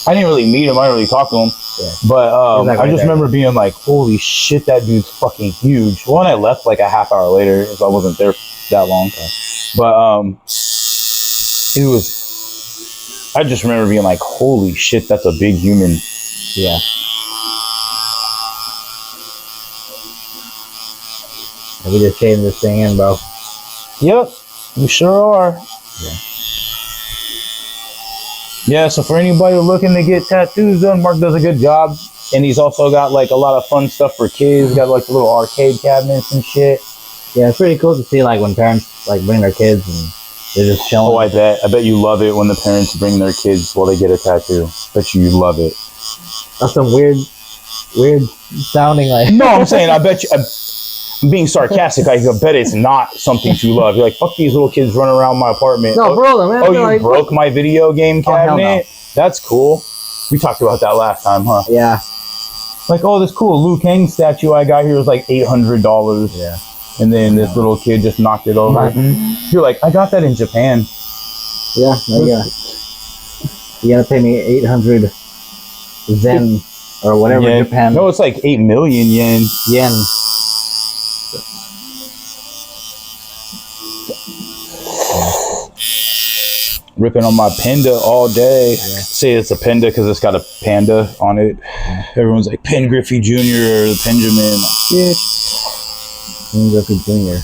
I didn't really meet him. I didn't really talk to him. Yeah. But I just remember being like, holy shit, that dude's fucking huge. Well, and I left like a half hour later, so I wasn't there that long. But it was, I just remember being like, holy shit, that's a big human.
Yeah. We just shaving this thing in, bro.
Yep, we sure are.
Yeah.
Yeah, so for anybody looking to get tattoos done, Mark does a good job. And he's also got like a lot of fun stuff for kids. He's got like the little arcade cabinets and shit.
Yeah, it's pretty cool to see like when parents like bring their kids and they're just chilling.
Oh, I bet you love it when the parents bring their kids while they get a tattoo. Bet you love it.
That's some weird sounding like.
No, I'm saying I bet I'm being sarcastic. I bet it's not something to love. You're like, fuck these little kids running around my apartment.
No, bro, man.
Oh, you
like,
broke my video game cabinet?
No.
That's cool. We talked about that last time, huh?
Yeah.
Like, oh, this cool Liu Kang statue I got here was like $800.
Yeah.
And then this little kid just knocked it over. You're like, I got that in Japan.
Yeah, yeah. You gotta pay me 800 yen or whatever in Japan.
No, it's like 8 million yen. Ripping on my panda all day. Say it's a panda because it's got a panda on it. Everyone's like Pen Griffey Jr. or the Benjamin. Shit.
Pen Griffey Jr.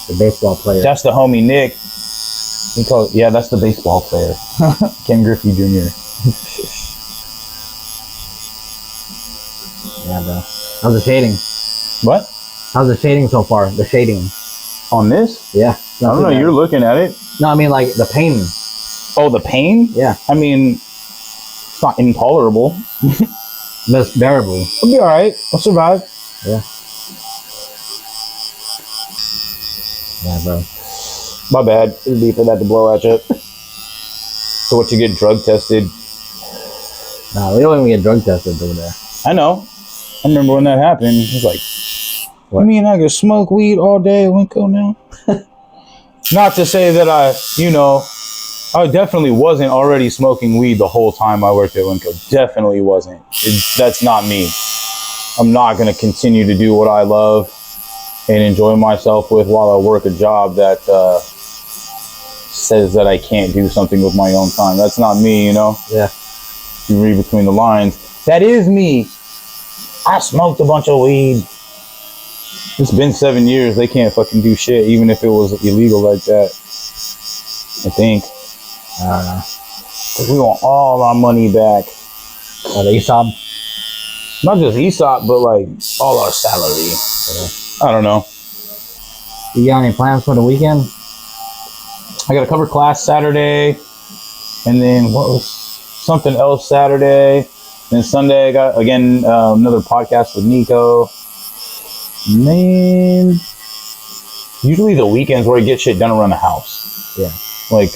The baseball player.
That's the homie Nick. That's the baseball player. Ken Griffey Jr.
Yeah, bro. How's the shading?
What?
How's the shading so far? The shading.
On this?
Yeah.
I don't know. You're looking at it.
No, I mean like the pain.
Oh, the pain?
Yeah.
I mean, it's not intolerable.
That's bearable.
I'll be alright. I'll survive.
Yeah. Yeah, bro.
My bad. It'd be for that to blow at you. So what, you get drug tested?
Nah, we don't even get drug tested over there.
I know. I remember when that happened. It was like, what? You mean I could smoke weed all day at Winco now? Not to say that I definitely wasn't already smoking weed the whole time I worked at Winco. Definitely wasn't. That's not me. I'm not going to continue to do what I love and enjoy myself with while I work a job that says that I can't do something with my own time. That's not me, you know?
Yeah.
You read between the lines. That is me. I smoked a bunch of weed. It's been 7 years. They can't fucking do shit, even if it was illegal like that. I think.
I don't know.
'Cause we want all our money back.
The ESOP?
Not just ESOP, but like all our salary.
Yeah.
I don't know.
You got any plans for the weekend?
I got a cover class Saturday, and then what was something else Saturday. Then Sunday I got another podcast with Nico. Man, usually the weekends where I get shit done around the house.
Yeah.
Like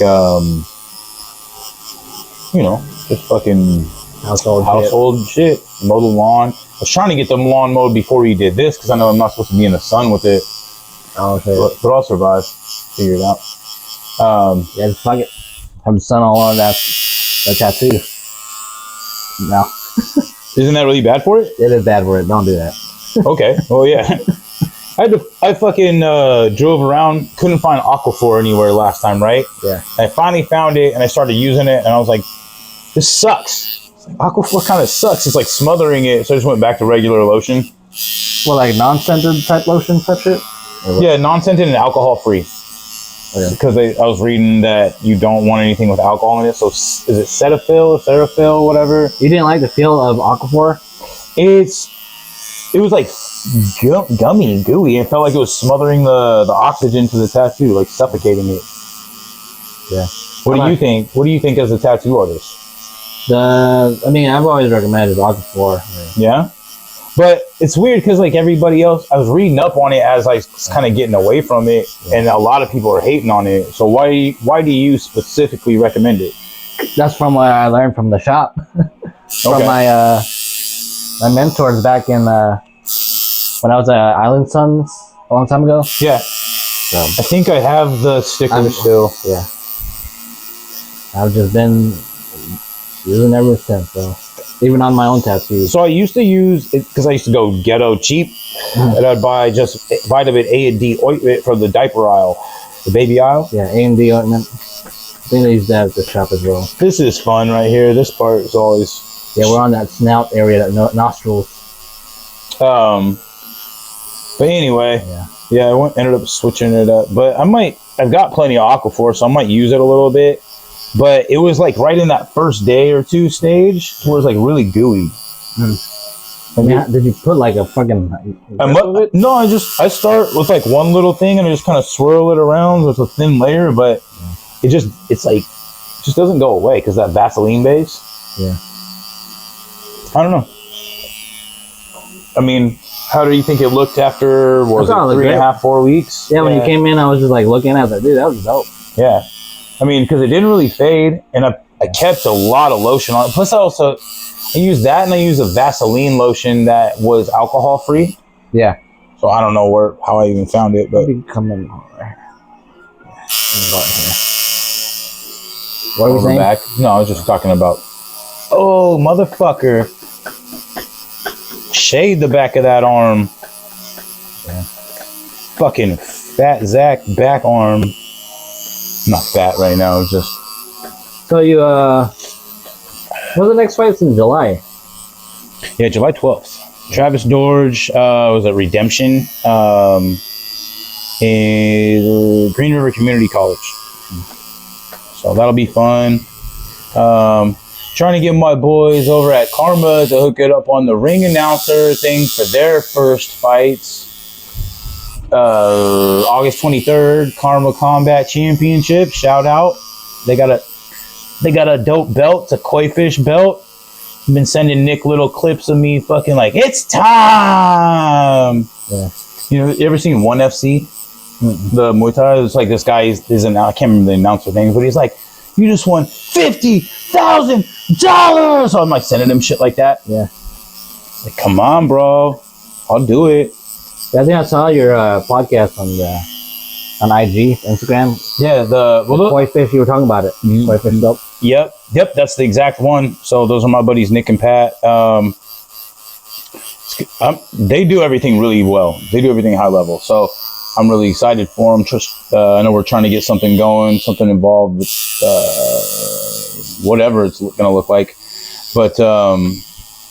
just fucking household shit. Mow the lawn. I was trying to get the lawn mowed before we did this because I know I'm not supposed to be in the sun with it.
Oh, okay.
But I'll survive. Figure it out.
Yeah, just fuck it. Have the sun all on that tattoo. No.
Isn't that really bad for it?
It is bad for it. Don't do that.
Okay. Well, yeah. I fucking drove around, couldn't find Aquaphor anywhere last time, right?
Yeah.
I finally found it and I started using it and I was like, this sucks. Like, Aquaphor kind of sucks. It's like smothering it. So I just went back to regular lotion.
Well, like non-scented type lotion type shit?
Yeah, non-scented and alcohol-free. Okay. Because I was reading that you don't want anything with alcohol in it. So is it Cetaphil, whatever?
You didn't like the feel of Aquaphor?
It was like gummy, gooey. It felt like it was smothering the oxygen to the tattoo, like suffocating it.
Yeah.
What do you think? What do you think as a tattoo artist?
I've always recommended Aquaphor.
Yeah. But it's weird because like everybody else, I was reading up on it as I was kind of getting away from it, and a lot of people are hating on it. So why do you specifically recommend it?
That's from what I learned from the shop. From my mentors back in when I was at Island Suns a long time ago.
Yeah. So I think I have the sticker still.
Yeah. I've just been using ever since, so even on my own tattoos.
So I used to use it because I used to go ghetto cheap, and I'd buy just vitamin A and D ointment from the diaper aisle, the baby aisle.
Yeah, A and D ointment. I think they use that at the shop as well.
This is fun right here. This part is always.
Yeah, we're on that snout area, that nostrils.
But anyway, yeah, I ended up switching it up. But I've got plenty of Aquaphor, so I might use it a little bit. But it was like right in that first day or two stage where it was like really gooey.
Did you put like a fucking...
No, I start with like one little thing and I just kind of swirl it around with a thin layer, but it just doesn't go away because that Vaseline base.
Yeah.
I don't know. I mean, How do you think it looked after? What was it, 3.5, 4 weeks?
Yeah, when you came in, I was just like looking at it. Dude, that was dope.
Yeah. I mean, because it didn't really fade, and I kept a lot of lotion on it. Plus, I used that, and I used a Vaseline lotion that was alcohol free.
Yeah.
So I don't know how I even found it, but
come in right here. What are we saying?
Back? No, I was just talking about. Oh, motherfucker! Shade the back of that arm.
Yeah.
Fucking fat Zach back arm. Not fat right now. It's just.
So you what's the next fight's in July?
Yeah, July 12th. Travis Dorge was at Redemption in Green River Community College. So that'll be fun. Trying to get my boys over at Karma to hook it up on the ring announcer thing for their first fights. August 23rd, Karma Combat Championship. Shout out. They got a dope belt. It's a koi fish belt. I've been sending Nick little clips of me fucking like, it's time.
Yeah.
You know, you ever seen 1FC? Mm-hmm. The Muay Thai? It's like this guy is I can't remember the announcer thing, but he's like, you just won $50,000. So I'm like sending him shit like that.
Yeah.
Like, come on, bro. I'll do it.
Yeah, I think I saw your podcast on IG, Instagram.
Yeah, the
koi fish, you were talking about it.
Mm-hmm.
Koi fish belt.
Yep, that's the exact one. So those are my buddies Nick and Pat. They do everything really well. They do everything high level. So I'm really excited for them. I know we're trying to get something going, something involved with whatever it's going to look like. But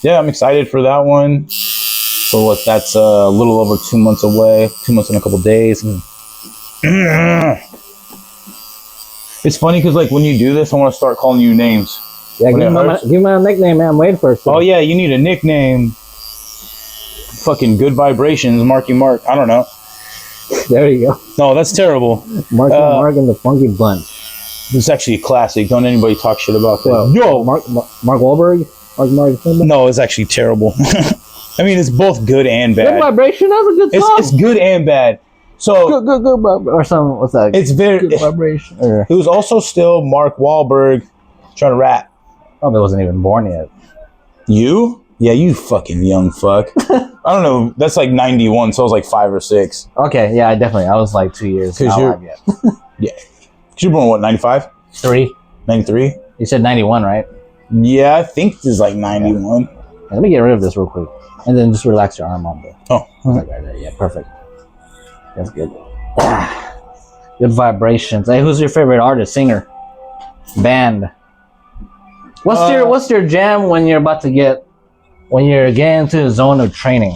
yeah, I'm excited for that one. So that's a little over 2 months away. 2 months and a couple days. It's funny because like when you do this, I want to start calling you names.
Yeah, give me my nickname, man. I'm waiting for it.
Oh yeah, you need a nickname. Fucking Good Vibrations, Marky Mark. I don't know.
There you go.
No, that's terrible.
Marky Mark and the Funky Bunch.
This is actually a classic. Don't anybody talk shit about that.
Well,
Yo,
Mark Wahlberg. Mark.
No, it's actually terrible. I mean, it's both good and bad.
Good Vibration. That's a good song.
It's good and bad. So
good, or something. What's that?
It's very
Good Vibration.
It was also still Mark Wahlberg trying to rap.
Oh, I wasn't even born yet.
You? Yeah, you fucking young fuck. I don't know. That's like 91, so I was like 5 or 6.
Okay, yeah, I was like 2 years.
Because you're
yet.
Yeah. Because you're born what? 95?
3.
93?
You said 91, right?
Yeah, I think this is like 91.
Yeah, let me get rid of this real quick, and then just relax your arm on the.
Oh,
right there. Yeah, perfect. That's good. Good Vibrations. Hey, who's your favorite artist, singer, band? What's your jam when you're getting into the zone of training?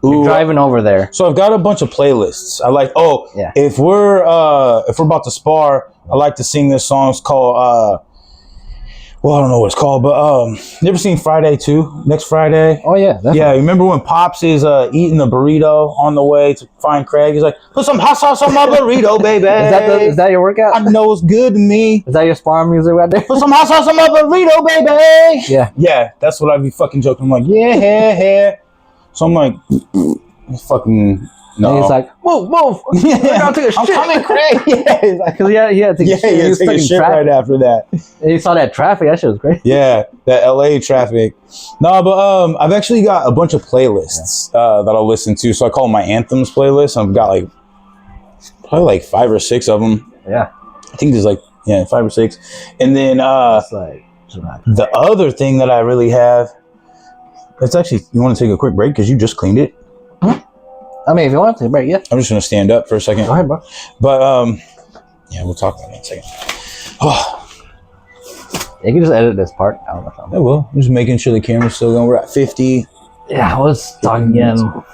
You're driving over there.
So I've got a bunch of playlists. I like.
Yeah.
If we're about to spar, I like to sing this song. It's called well, I don't know what it's called, but you ever seen Friday 2? Next Friday?
Oh yeah, definitely.
Yeah. You remember when Pops is eating the burrito on the way to find Craig? He's like, "Put some hot sauce on my burrito, baby."
Is that your workout?
I know it's good to me.
Is that your sparring music right there?
Put some hot sauce on my burrito, baby.
Yeah.
Yeah, that's what I'd be fucking joking. I'm like, yeah. So I'm like, fucking no.
And he's like, move.
Yeah,
I'm
coming, Craig.
Yeah, because he had to take a shit.
He had to take a shit right after that.
And he saw that traffic. That shit was great.
Yeah, that LA traffic. No, but I've actually got a bunch of playlists that I'll listen to. So I call them my anthems playlist. I've got probably like 5 or 6 of them.
Yeah.
I think there's 5 or 6. And then the other thing that I really have, it's actually, you want to take a quick break because you just cleaned it?
I mean, if you want to take a break, yeah.
I'm just going to stand up for a second.
Go ahead, bro.
But, yeah, we'll talk about it in a second. Oh.
You can just edit this part. I don't know.
I will. I'm just making sure the camera's still going. We're at 50.
Yeah, let's talk again. Or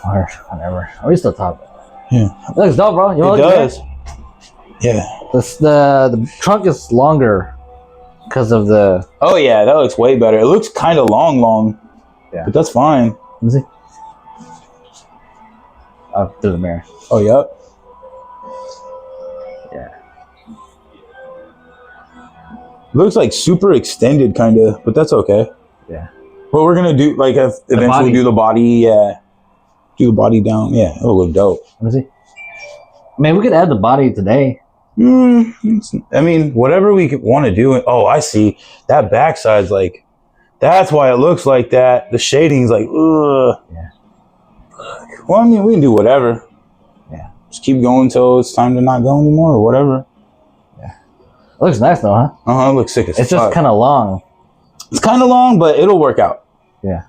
whatever. Are we still talking?
Yeah.
It looks dope, bro.
It does. Yeah.
The trunk is longer because of the...
Oh, yeah. That looks way better. It looks kind of long. Yeah. But that's fine.
Let me see. Oh, through the mirror.
Oh, yep.
Yeah.
Looks like super extended, kind of, but that's okay.
Yeah.
Well, we're gonna do eventually do the body. Yeah. Do the body down. Yeah, it'll look dope.
Let me see. Man, we could add the body today.
I mean, whatever we want to do. Oh, I see. That backside's like, that's why it looks like that. The shading's like, ugh.
Yeah.
Well, I mean, we can do whatever.
Yeah.
Just keep going until it's time to not go anymore or whatever.
Yeah. It looks nice though, huh?
It looks sick as fuck.
It's just kind of long.
It's kind of long, but it'll work out.
Yeah.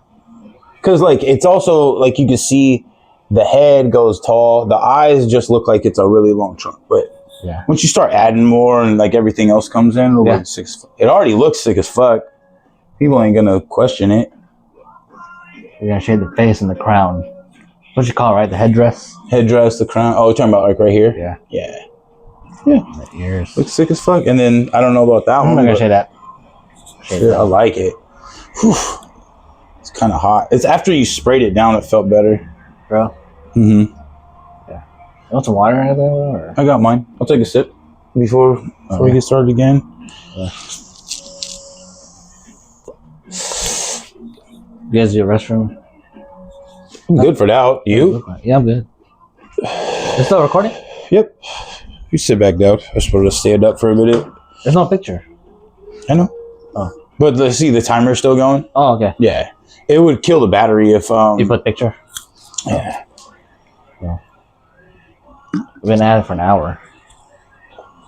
Because, like, it's also, like, you can see the head goes tall. The eyes just look like it's a really long trunk. But
yeah,
once you start adding more and, like, everything else comes in, it'll look sick as fuck. It already looks sick as fuck. People ain't gonna question it.
You're gonna shade the face and the crown. What you call it, right? The headdress?
Headdress, the crown. Oh, you're talking about, like, right here?
Yeah.
Yeah. Yeah.
The ears.
Looks sick as fuck. And then, I don't know about that one.
I'm not gonna shade that.
Shit, I like it. Whew. It's kind of hot. It's after you sprayed it down, it felt better.
Bro?
Mm-hmm.
Yeah. You want some water or anything? Or?
I got mine. I'll take a sip before we get started again.
Yeah. You guys do your restroom?
I'm good for that. You?
Yeah, I'm good. It's still recording?
Yep. You sit back down. I was supposed to stand up for a minute.
There's no picture.
I know.
Oh.
But let's see, the timer's still going?
Oh, okay.
Yeah. It would kill the battery if...
You put picture?
Yeah.
Yeah. We've been at it for an hour.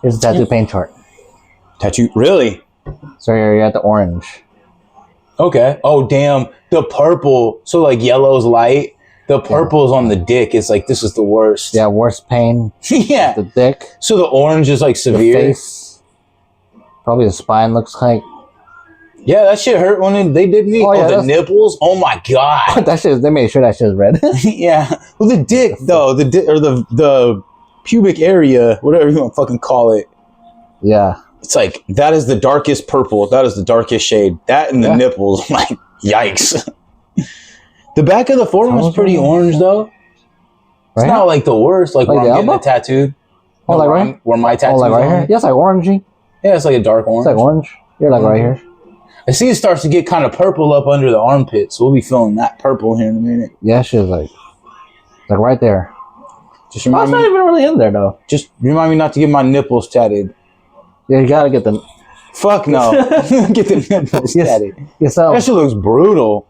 Here's the tattoo paint chart.
Tattoo? Really?
So you're at the orange.
Okay. Oh, damn. The purple. So, like, yellow's light. The purple's on the dick. It's like, this is the worst.
Yeah, worst pain.
Yeah.
The dick.
So the orange is, like, severe?
The face. Probably the spine looks like...
Yeah, that shit hurt when they did me. The nipples. Oh my god.
That shit. They made sure that shit was red.
Yeah. Well, the dick though, the pubic area, whatever you want to fucking call it.
Yeah.
It's like that is the darkest purple. That is the darkest shade. That and the nipples. Like yikes. The back of the forearm is pretty orange though. It's not like the worst. Like where I'm getting it tattooed.
Oh, like right?
Where my tattoo.
Oh, like right here. Yeah, it's like orangey.
Yeah, it's like a dark orange.
It's like orange. You're like right here.
I see it starts to get kind of purple up under the armpit, so we'll be feeling that purple here in a minute.
Yeah, shit's like right there.
Just remind
me. It's not even really in there though.
Just remind me not to get my nipples tatted.
Yeah, you gotta get the.
Fuck no. Get the nipples tatted.
Yourself.
That shit looks brutal.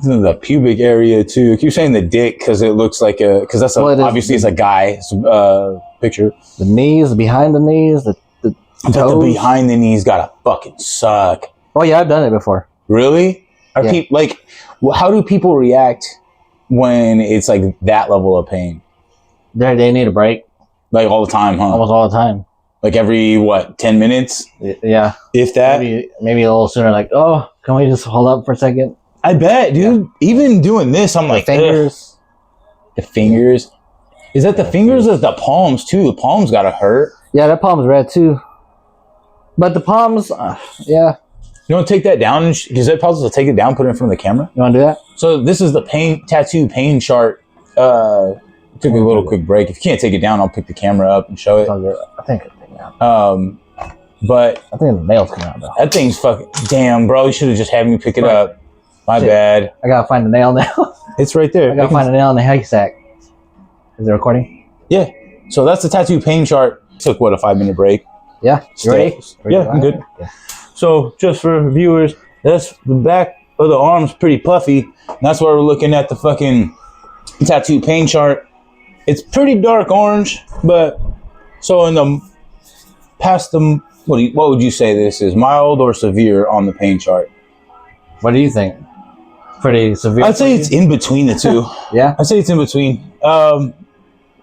The pubic area too. I keep saying the dick because it looks like because that's obviously it's a guy's picture.
The knees, behind the knees, the
I bet the behind the knees gotta fucking suck.
Oh yeah, I've done it before.
Really? Are people like? How do people react when it's like that level of pain?
They need a break.
Like all the time, huh?
Almost all the time.
Like every 10 minutes?
Yeah.
If that?
Maybe a little sooner. Like, oh, can we just hold up for a second?
I bet, dude. Yeah. Even doing this, I'm like,
fingers.
Ugh. The fingers. Is that the fingers or the palms too? The palms gotta hurt. Yeah,
that palm's red too. But the palms, yeah.
You want to take that down? Is it possible to take it down, put it in front of the camera?
You want to do that?
So this is the tattoo pain chart. Took a little quick break. If you can't take it down, I'll pick the camera up and show it.
I think it's taken out.
But
I think the nails come out though.
That thing's fucking damn, bro. You should have just had me pick it up. My bad.
I gotta find the nail now.
It's right there.
I gotta find the nail in the haystack. Is it recording?
Yeah. So that's the tattoo pain chart. Took what, a 5-minute break?
Yeah. You ready?
Yeah, I'm good. Yeah. So just for viewers, that's the back of the arm's pretty puffy. And that's why we're looking at the fucking tattoo pain chart. It's pretty dark orange, but so in the past the what would you say this is, mild or severe on the pain chart?
What do you think? Pretty severe.
I'd say it's in between the two.
Yeah,
I'd say it's in between.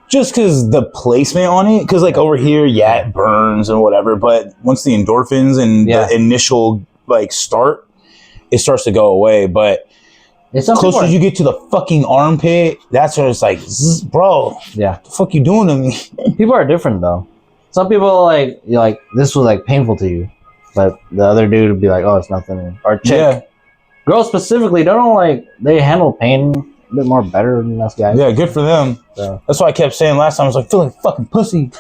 Just because the placement on it, because like over here, it burns and whatever, but once the endorphins and the initial like start, it starts to go away. But closer as you get to the fucking armpit, that's where it's like, bro, what the fuck you doing to me?
People are different though. Some people like this was like painful to you, but the other dude would be like, oh, it's nothing. Or chick. Yeah. Girls specifically they handle pain a bit more better than us guys.
Yeah, good for them. So. That's why I kept saying last time, I was like, feel like fucking pussy.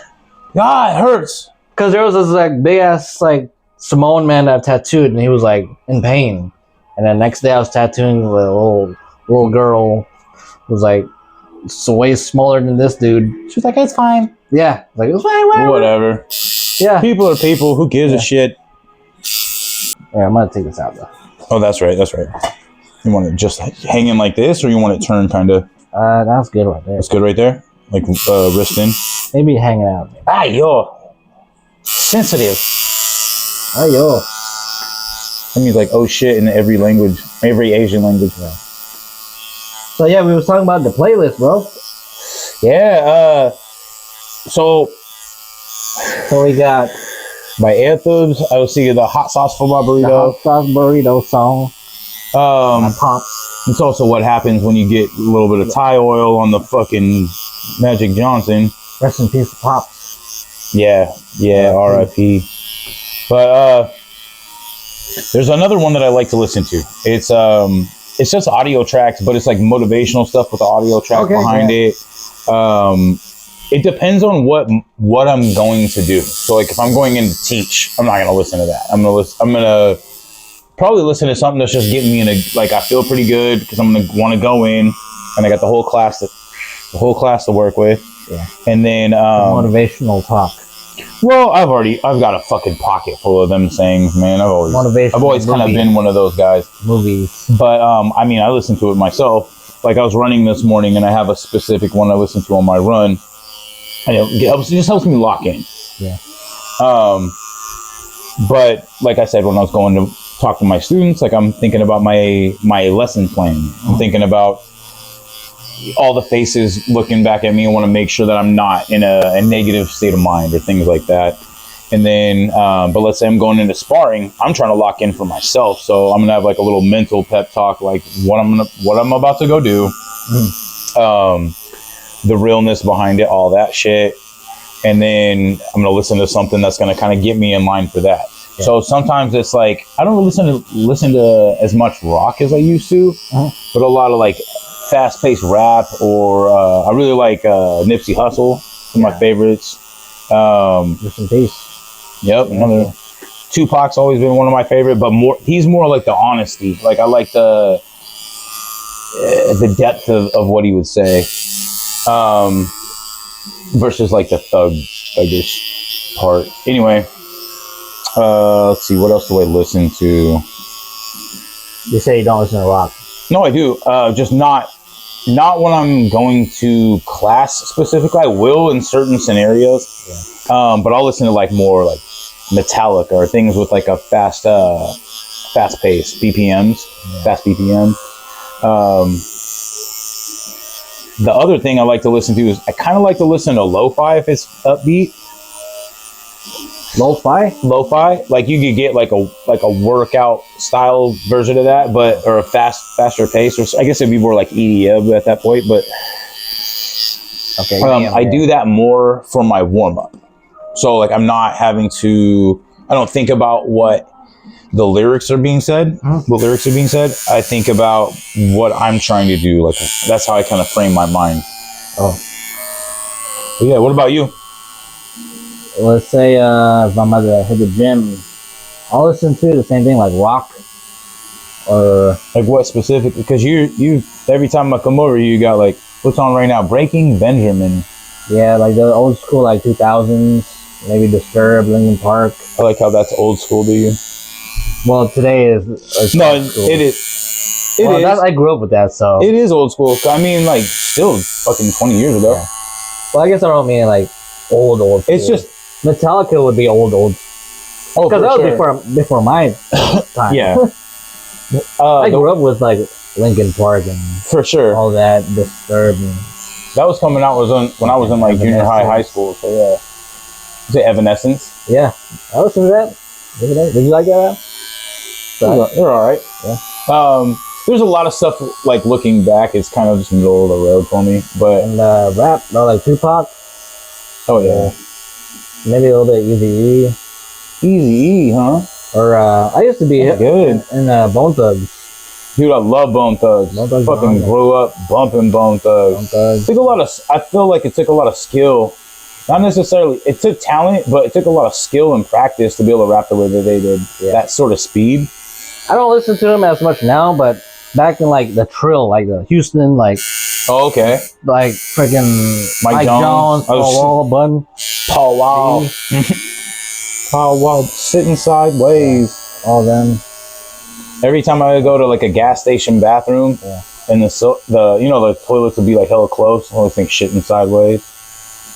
God, it hurts.
Because there was this like big ass like Samoan man that I've tattooed, and he was like in pain. And then next day I was tattooing with a little girl, was like so way smaller than this dude.
She was like, it's fine.
Yeah, like it's fine, whatever.
Whatever.
Yeah,
People are people. Who gives a shit?
Yeah, I'm gonna take this out though.
Oh, that's right. That's right. You want it just hanging like this, or you want it turned kind of?
That's good right there.
That's good right there. Like wrist in.
Maybe hanging out.
Ah, yo. Sensitive.
Oh, yo.
That means like, oh shit, in every language, every Asian language.
Yeah. So yeah, we was talking about the playlist, bro.
Yeah. So
we got
by Anthems, I was singing the hot sauce for my burrito.
the hot sauce burrito song. Pops.
It's also what happens when you get a little bit of Thai oil on the fucking Magic Johnson.
Rest in peace, Pops.
Yeah, R.I.P. But there's another one that I like to listen to. It's just audio tracks, but it's like motivational stuff with the audio track behind it. It depends on what I'm going to do. So like if I'm going in to teach, I'm not gonna listen to that. I'm gonna probably listen to something that's just getting me in I feel pretty good because I'm gonna want to go in and I got the whole class to work with.
Yeah.
And then
motivational talk.
Well, I've got a fucking pocket full of them sayings, man. I've always kind of been one of those guys.
Movies.
But I mean, I listen to it myself. Like I was running this morning and I have a specific one I listen to on my run. And it just helps me lock in.
Yeah.
But like I said, when I was going to talk to my students, like I'm thinking about my lesson plan. I'm thinking about all the faces looking back at me and want to make sure that I'm not in a negative state of mind or things like that. And then, but let's say I'm going into sparring, I'm trying to lock in for myself. So I'm gonna have like a little mental pep talk, like what I'm about to go do, the realness behind it, all that shit. And then I'm gonna listen to something that's gonna kind of get me in line for that. Yeah. So sometimes it's like I don't listen to as much rock as I used to, but a lot of like fast-paced rap, or I really like Nipsey Hussle, one of my favorites.
Rest in peace.
Yep, another. Tupac's always been one of my favorite, but he's more like the honesty. Like I like the depth of what he would say, versus like the thuggish part. Anyway, let's see, what else do I listen to?
You say you don't listen to rock.
No, I do. Just not when I'm going to class specifically. I will in certain scenarios, but I'll listen to like more like Metallica or things with like a fast pace BPMs, fast BPM. The other thing I like to listen to is I kind of like to listen to lo-fi if it's upbeat. Lo-fi, like you could get like a workout style version of that, but or a faster pace, or I guess it'd be more like EDM at that point. But
okay,
I do that more for my warm up. So like I'm not having to. I don't think about what the lyrics are being said. What lyrics are being said. I think about what I'm trying to do. Like that's how I kind of frame my mind.
Oh,
but yeah. What about you?
Let's say if I'm about to hit the gym, I'll listen to the same thing, like rock, or
like what specific? Because you every time I come over, you got like what's on right now? Breaking Benjamin.
Yeah, like the old school, like 2000s, maybe Disturbed, Linkin Park.
I like how that's old school. Do you?
Well, today is
no,
old school.
it is. It is.
I grew up with that, so
it is old school. I mean, like still fucking 20 years ago.
Yeah. Well, I guess I don't mean like old school.
It's just.
Metallica would be old. Oh, because that was before my time.
Yeah.
I grew up with like Linkin Park and
for sure
all that Disturbed.
That was coming out when I was in like junior high school. So yeah. Is it Evanescence?
Yeah, I listened to that. Did you like that?
They're all right. Yeah. There's a lot of stuff like looking back, it's kind of just middle of the road for me. But
and rap, like Tupac.
Oh yeah.
Maybe a little bit Eazy-E.
Eazy-E, huh?
Or I used to be
good
in Bone Thugs.
Dude, I love Bone Thugs. Fucking grew up bumping Bone Thugs. I feel like it took a lot of skill. Not necessarily, it took talent, but it took a lot of skill and practice to be able to rap the way that they did. Yeah. That sort of speed.
I don't listen to them as much now, but back in like the Trill, like the Houston, like
okay.
freaking
Mike Jones.
Paul Bun,
Paul Wall. Paul Wall sitting sideways.
all them.
Every time I would go to like a gas station bathroom, and the toilets would be like hella close. I always think shitting sideways.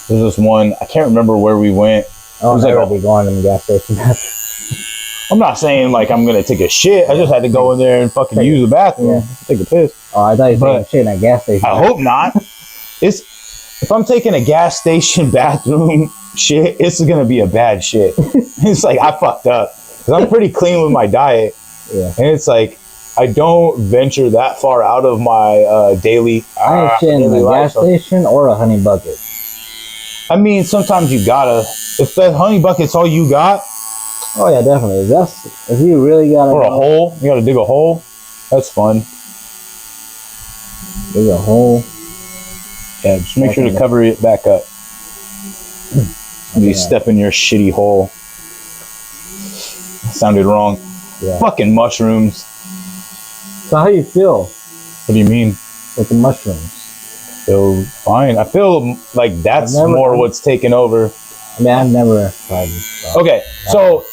There's this one, I can't remember where we went.
Oh, I'll be going to the gas station.
I'm not saying like I'm gonna take a shit. I just had to go in there and fucking use the bathroom, take a piss.
Oh, I thought you were taking shit in a gas station.
I hope not. If I'm taking a gas station bathroom shit, it's gonna be a bad shit. It's like I fucked up because I'm pretty clean with my diet, and it's like I don't venture that far out of my daily.
I ain't shit in a gas station or a honey bucket.
I mean, sometimes you gotta. If that honey bucket's all you got.
Oh yeah, definitely. If you really gotta.
Or a hole. You gotta dig a hole. That's fun.
Dig a hole.
Yeah, just make sure to cover it back up. You step in your shitty hole. Sounded wrong.
Yeah.
Fucking mushrooms.
So how you feel?
What do you mean?
With the mushrooms?
Feel fine. I feel like that's more what's taken over.
I mean, I've never tried it. So.
Okay, so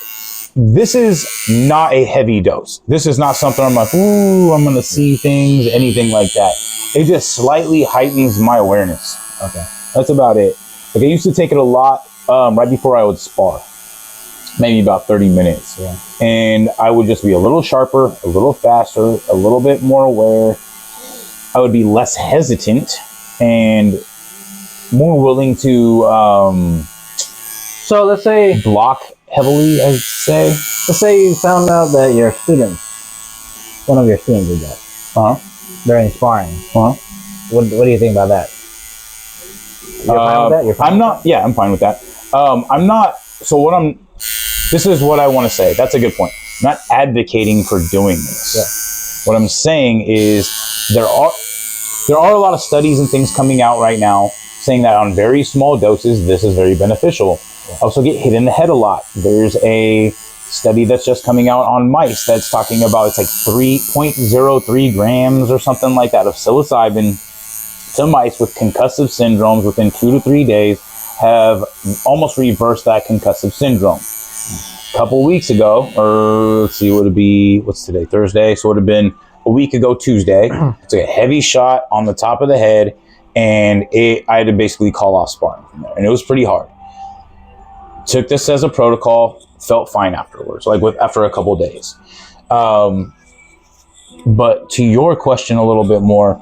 this is not a heavy dose. This is not something I'm like, ooh, I'm gonna see things, anything like that. It just slightly heightens my awareness.
Okay.
That's about it. Like I used to take it a lot right before I would spar. Maybe about 30 minutes.
Yeah.
And I would just be a little sharper, a little faster, a little bit more aware. I would be less hesitant and more willing to
so let's say
block heavily, I'd say.
Let's say you found out that your students, one of your students did that. During sparring. What do you think about that? You're fine with that? You're fine
I'm not, yeah, I'm fine with that. I'm not, this is what I want to say. That's a good point. I'm not advocating for doing this.
Yeah.
What I'm saying is there are a lot of studies and things coming out right now saying that on very small doses, this is very beneficial. Yeah. Also get hit in the head a lot. There's a study that's just coming out on mice that's talking about it's like 3.03 grams or something like that of psilocybin to mice with concussive syndromes within 2 to 3 days have almost reversed that concussive syndrome. A couple weeks ago, or let's see, would it be, what's today, Thursday? So it would have been a week ago Tuesday. It's a heavy shot on the top of the head, and I had to basically call off sparring from there, and it was pretty hard. Took this as a protocol, felt fine afterwards, after a couple days. But to your question a little bit more,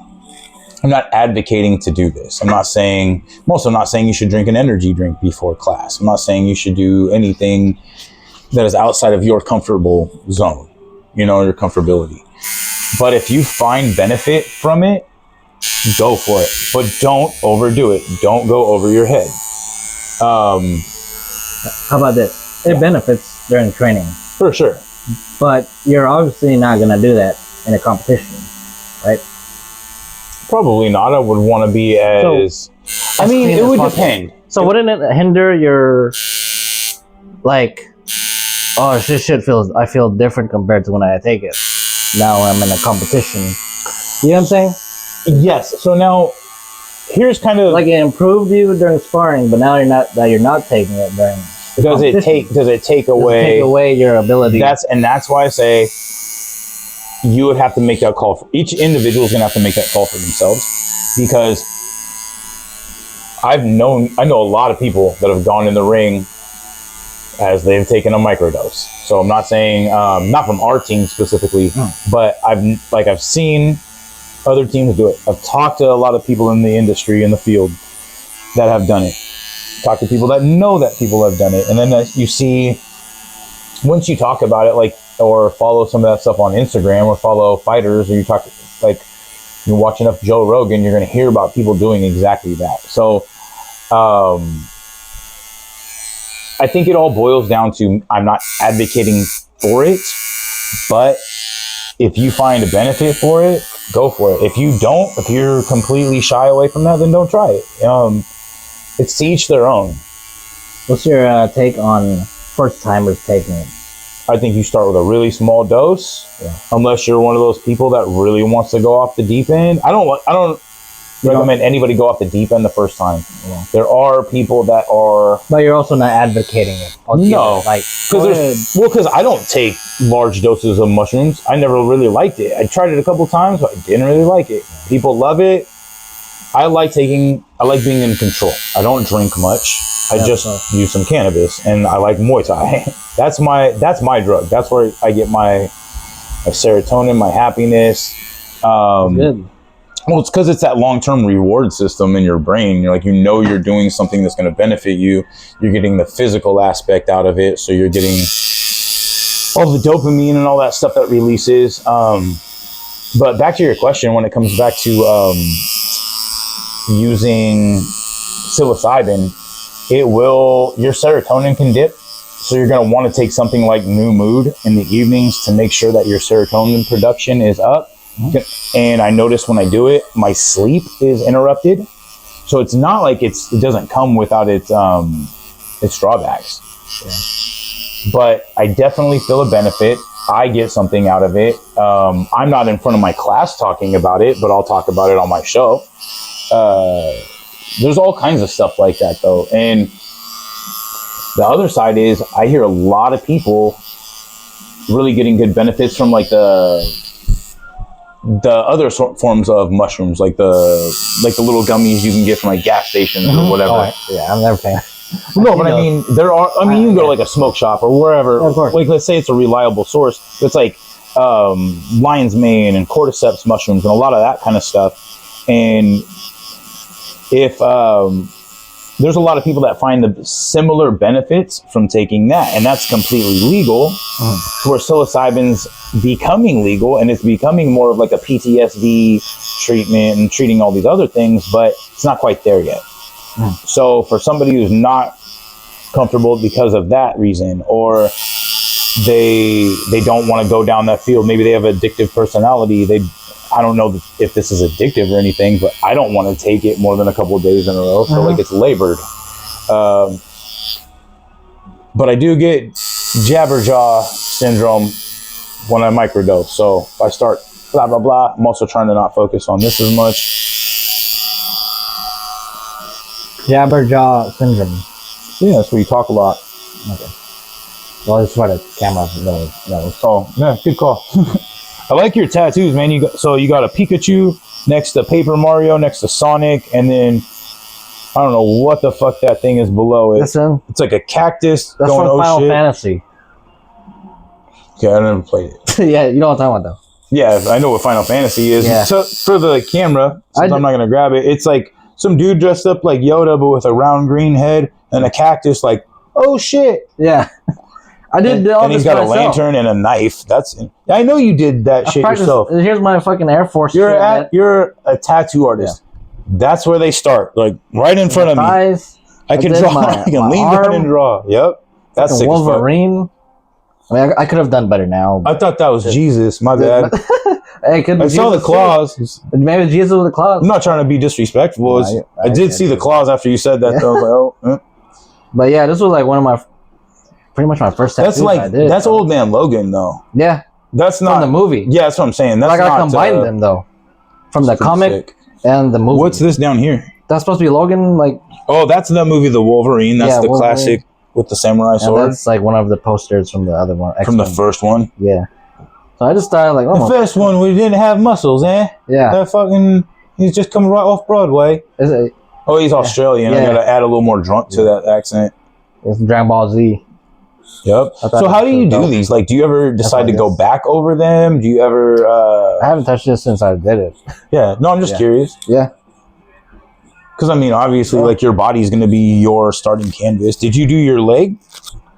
I'm not advocating to do this. I'm also not saying you should drink an energy drink before class. I'm not saying you should do anything that is outside of your comfortable zone, your comfortability. But if you find benefit from it, go for it. But don't overdo it. Don't go over your head.
How about this? It benefits during training.
For sure.
But you're obviously not going to do that in a competition, right?
Probably not. I would want to be as I mean, it would depend.
So wouldn't it hinder your, oh, this shit I feel different compared to when I take it. Now I'm in a competition. You know what I'm saying?
Yes. So now, here's kind of
it improved you during sparring, but now you're not taking it during.
Does it take away
your ability?
That's why I say you would have to make that call. Each individual is going to have to make that call for themselves, because I know a lot of people that have gone in the ring as they've taken a microdose. So I'm not saying not from our team specifically, but I've seen other teams do it. I've talked to a lot of people in the industry, in the field, that have done it. Talk to people that know that people have done it, and then you see, once you talk about it, or follow some of that stuff on Instagram, or follow fighters, or you talk, you watch enough Joe Rogan, you're going to hear about people doing exactly that. So I think it all boils down to, I'm not advocating for it, but if you find a benefit for it, go for it. If you don't, if you're completely shy away from that, then don't try it. It's to each their own.
What's your take on first timers taking it?
I think you start with a really small dose, unless you're one of those people that really wants to go off the deep end. I don't recommend anybody go off the deep end the first time. Yeah. There are people that are,
but you're also not advocating it.
No, like because I don't take large doses of mushrooms. I never really liked it. I tried it a couple times, but I didn't really like it. People love it. I like being in control. I don't drink much. I just use some cannabis, and I like Muay Thai. That's my drug. That's where I get my serotonin, my happiness.
Good.
Well, it's because it's that long-term reward system in your brain. You're like, you're doing something that's going to benefit you. You're getting the physical aspect out of it, so you're getting all the dopamine and all that stuff that releases. But back to your question, when it comes back to using psilocybin, your serotonin can dip. So you're going to want to take something like New Mood in the evenings to make sure that your serotonin production is up. And I notice when I do it, my sleep is interrupted. So it's not like it doesn't come without its drawbacks. Yeah. But I definitely feel a benefit. I get something out of it. I'm not in front of my class talking about it, but I'll talk about it on my show. There's all kinds of stuff like that, though. And the other side is I hear a lot of people really getting good benefits from like the other forms of mushrooms, like the little gummies you can get from like gas stations or whatever.
I'm never paying.
No, but I mean, you can go to like a smoke shop or wherever. Of course. Like, let's say it's a reliable source. It's like lion's mane and cordyceps mushrooms and a lot of that kind of stuff. And if there's a lot of people that find the similar benefits from taking that, and that's completely legal. Where psilocybin's becoming legal, and it's becoming more of like a PTSD treatment and treating all these other things, but it's not quite there yet. So for somebody who's not comfortable because of that reason, or they don't want to go down that field, maybe they have an addictive personality, I don't know if this is addictive or anything, but I don't want to take it more than a couple of days in a row. So like it's labored. But I do get Jabberjaw syndrome when I microdose. So if I start blah, blah, blah, I'm also trying to not focus on this as much.
Jabberjaw syndrome.
Yeah, that's where you talk a lot.
Okay. Well, it's why the camera knows.
Oh, yeah, good call. I like your tattoos, man. You got a Pikachu next to Paper Mario, next to Sonic, and then I don't know what the fuck that thing is below it.
Listen,
it's like a cactus.
That's
going,
from Final Fantasy.
Okay, I never played it.
Yeah, you know what I'm talking about, though.
Yeah, I know what Final Fantasy is.
Yeah.
So for the camera, since I'm not gonna grab it, it's like some dude dressed up like Yoda, but with a round green head and a cactus. Like, oh shit.
Yeah. I did all
and
this
he's got
myself.
a lantern and a knife. I know you did that shit yourself.
Here's my fucking Air Force.
You're a tattoo artist. Yeah. That's where they start, like right in front of me. I can draw. I can lean down and draw. Yep, that's sick.
Wolverine. I mean, I could have done better now.
I thought that was Jesus. My bad.
I
saw the claws.
Maybe Jesus with the claws.
I'm not trying to be disrespectful. I did see the claws after you said that. Yeah. Though. I was like, oh.
But yeah, this was like one of my. Pretty much my first tattoo.
That's Old Man Logan, though.
Yeah,
that's not
from the movie.
Yeah, that's what I'm saying. That's
like I combined them though, from the comic and the movie.
What's this down here?
That's supposed to be Logan. Like,
oh, that's the movie, The Wolverine. That's the Wolverine. Classic with the samurai sword.
That's like one of the posters from the other one.
From the first one.
Yeah. So I just started like,
the first one we didn't have muscles, eh?
Yeah.
That fucking he's just coming right off Broadway.
Is it?
Oh, he's Australian. Yeah. I gotta add a little more drunk to that accent.
It's Dragon Ball Z.
Yep. So how do you do these? Like, do you ever decide to go back over them? Do you ever...
I haven't touched it since I did it.
Yeah. No, I'm just curious.
Yeah.
Because, I mean, obviously, like, your body's going to be your starting canvas. Did you do your leg?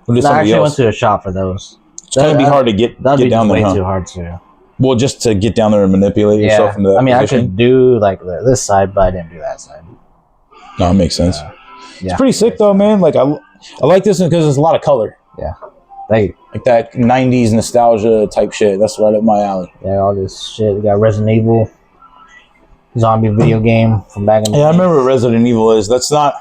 Or did I actually went to a shop for those.
It's going to be hard to get down there,
way too hard to...
Well, just to get down there and manipulate yourself into that position.
I could do, like, this side, but I didn't do that side.
No, it makes sense. It's pretty sick, though, man. Like, I like this one because there's a lot of color.
Yeah.
Like that 90s nostalgia type shit. That's right up my alley.
Yeah, all this shit. We got Resident Evil zombie video game from back in the day.
I remember what Resident Evil is. That's not...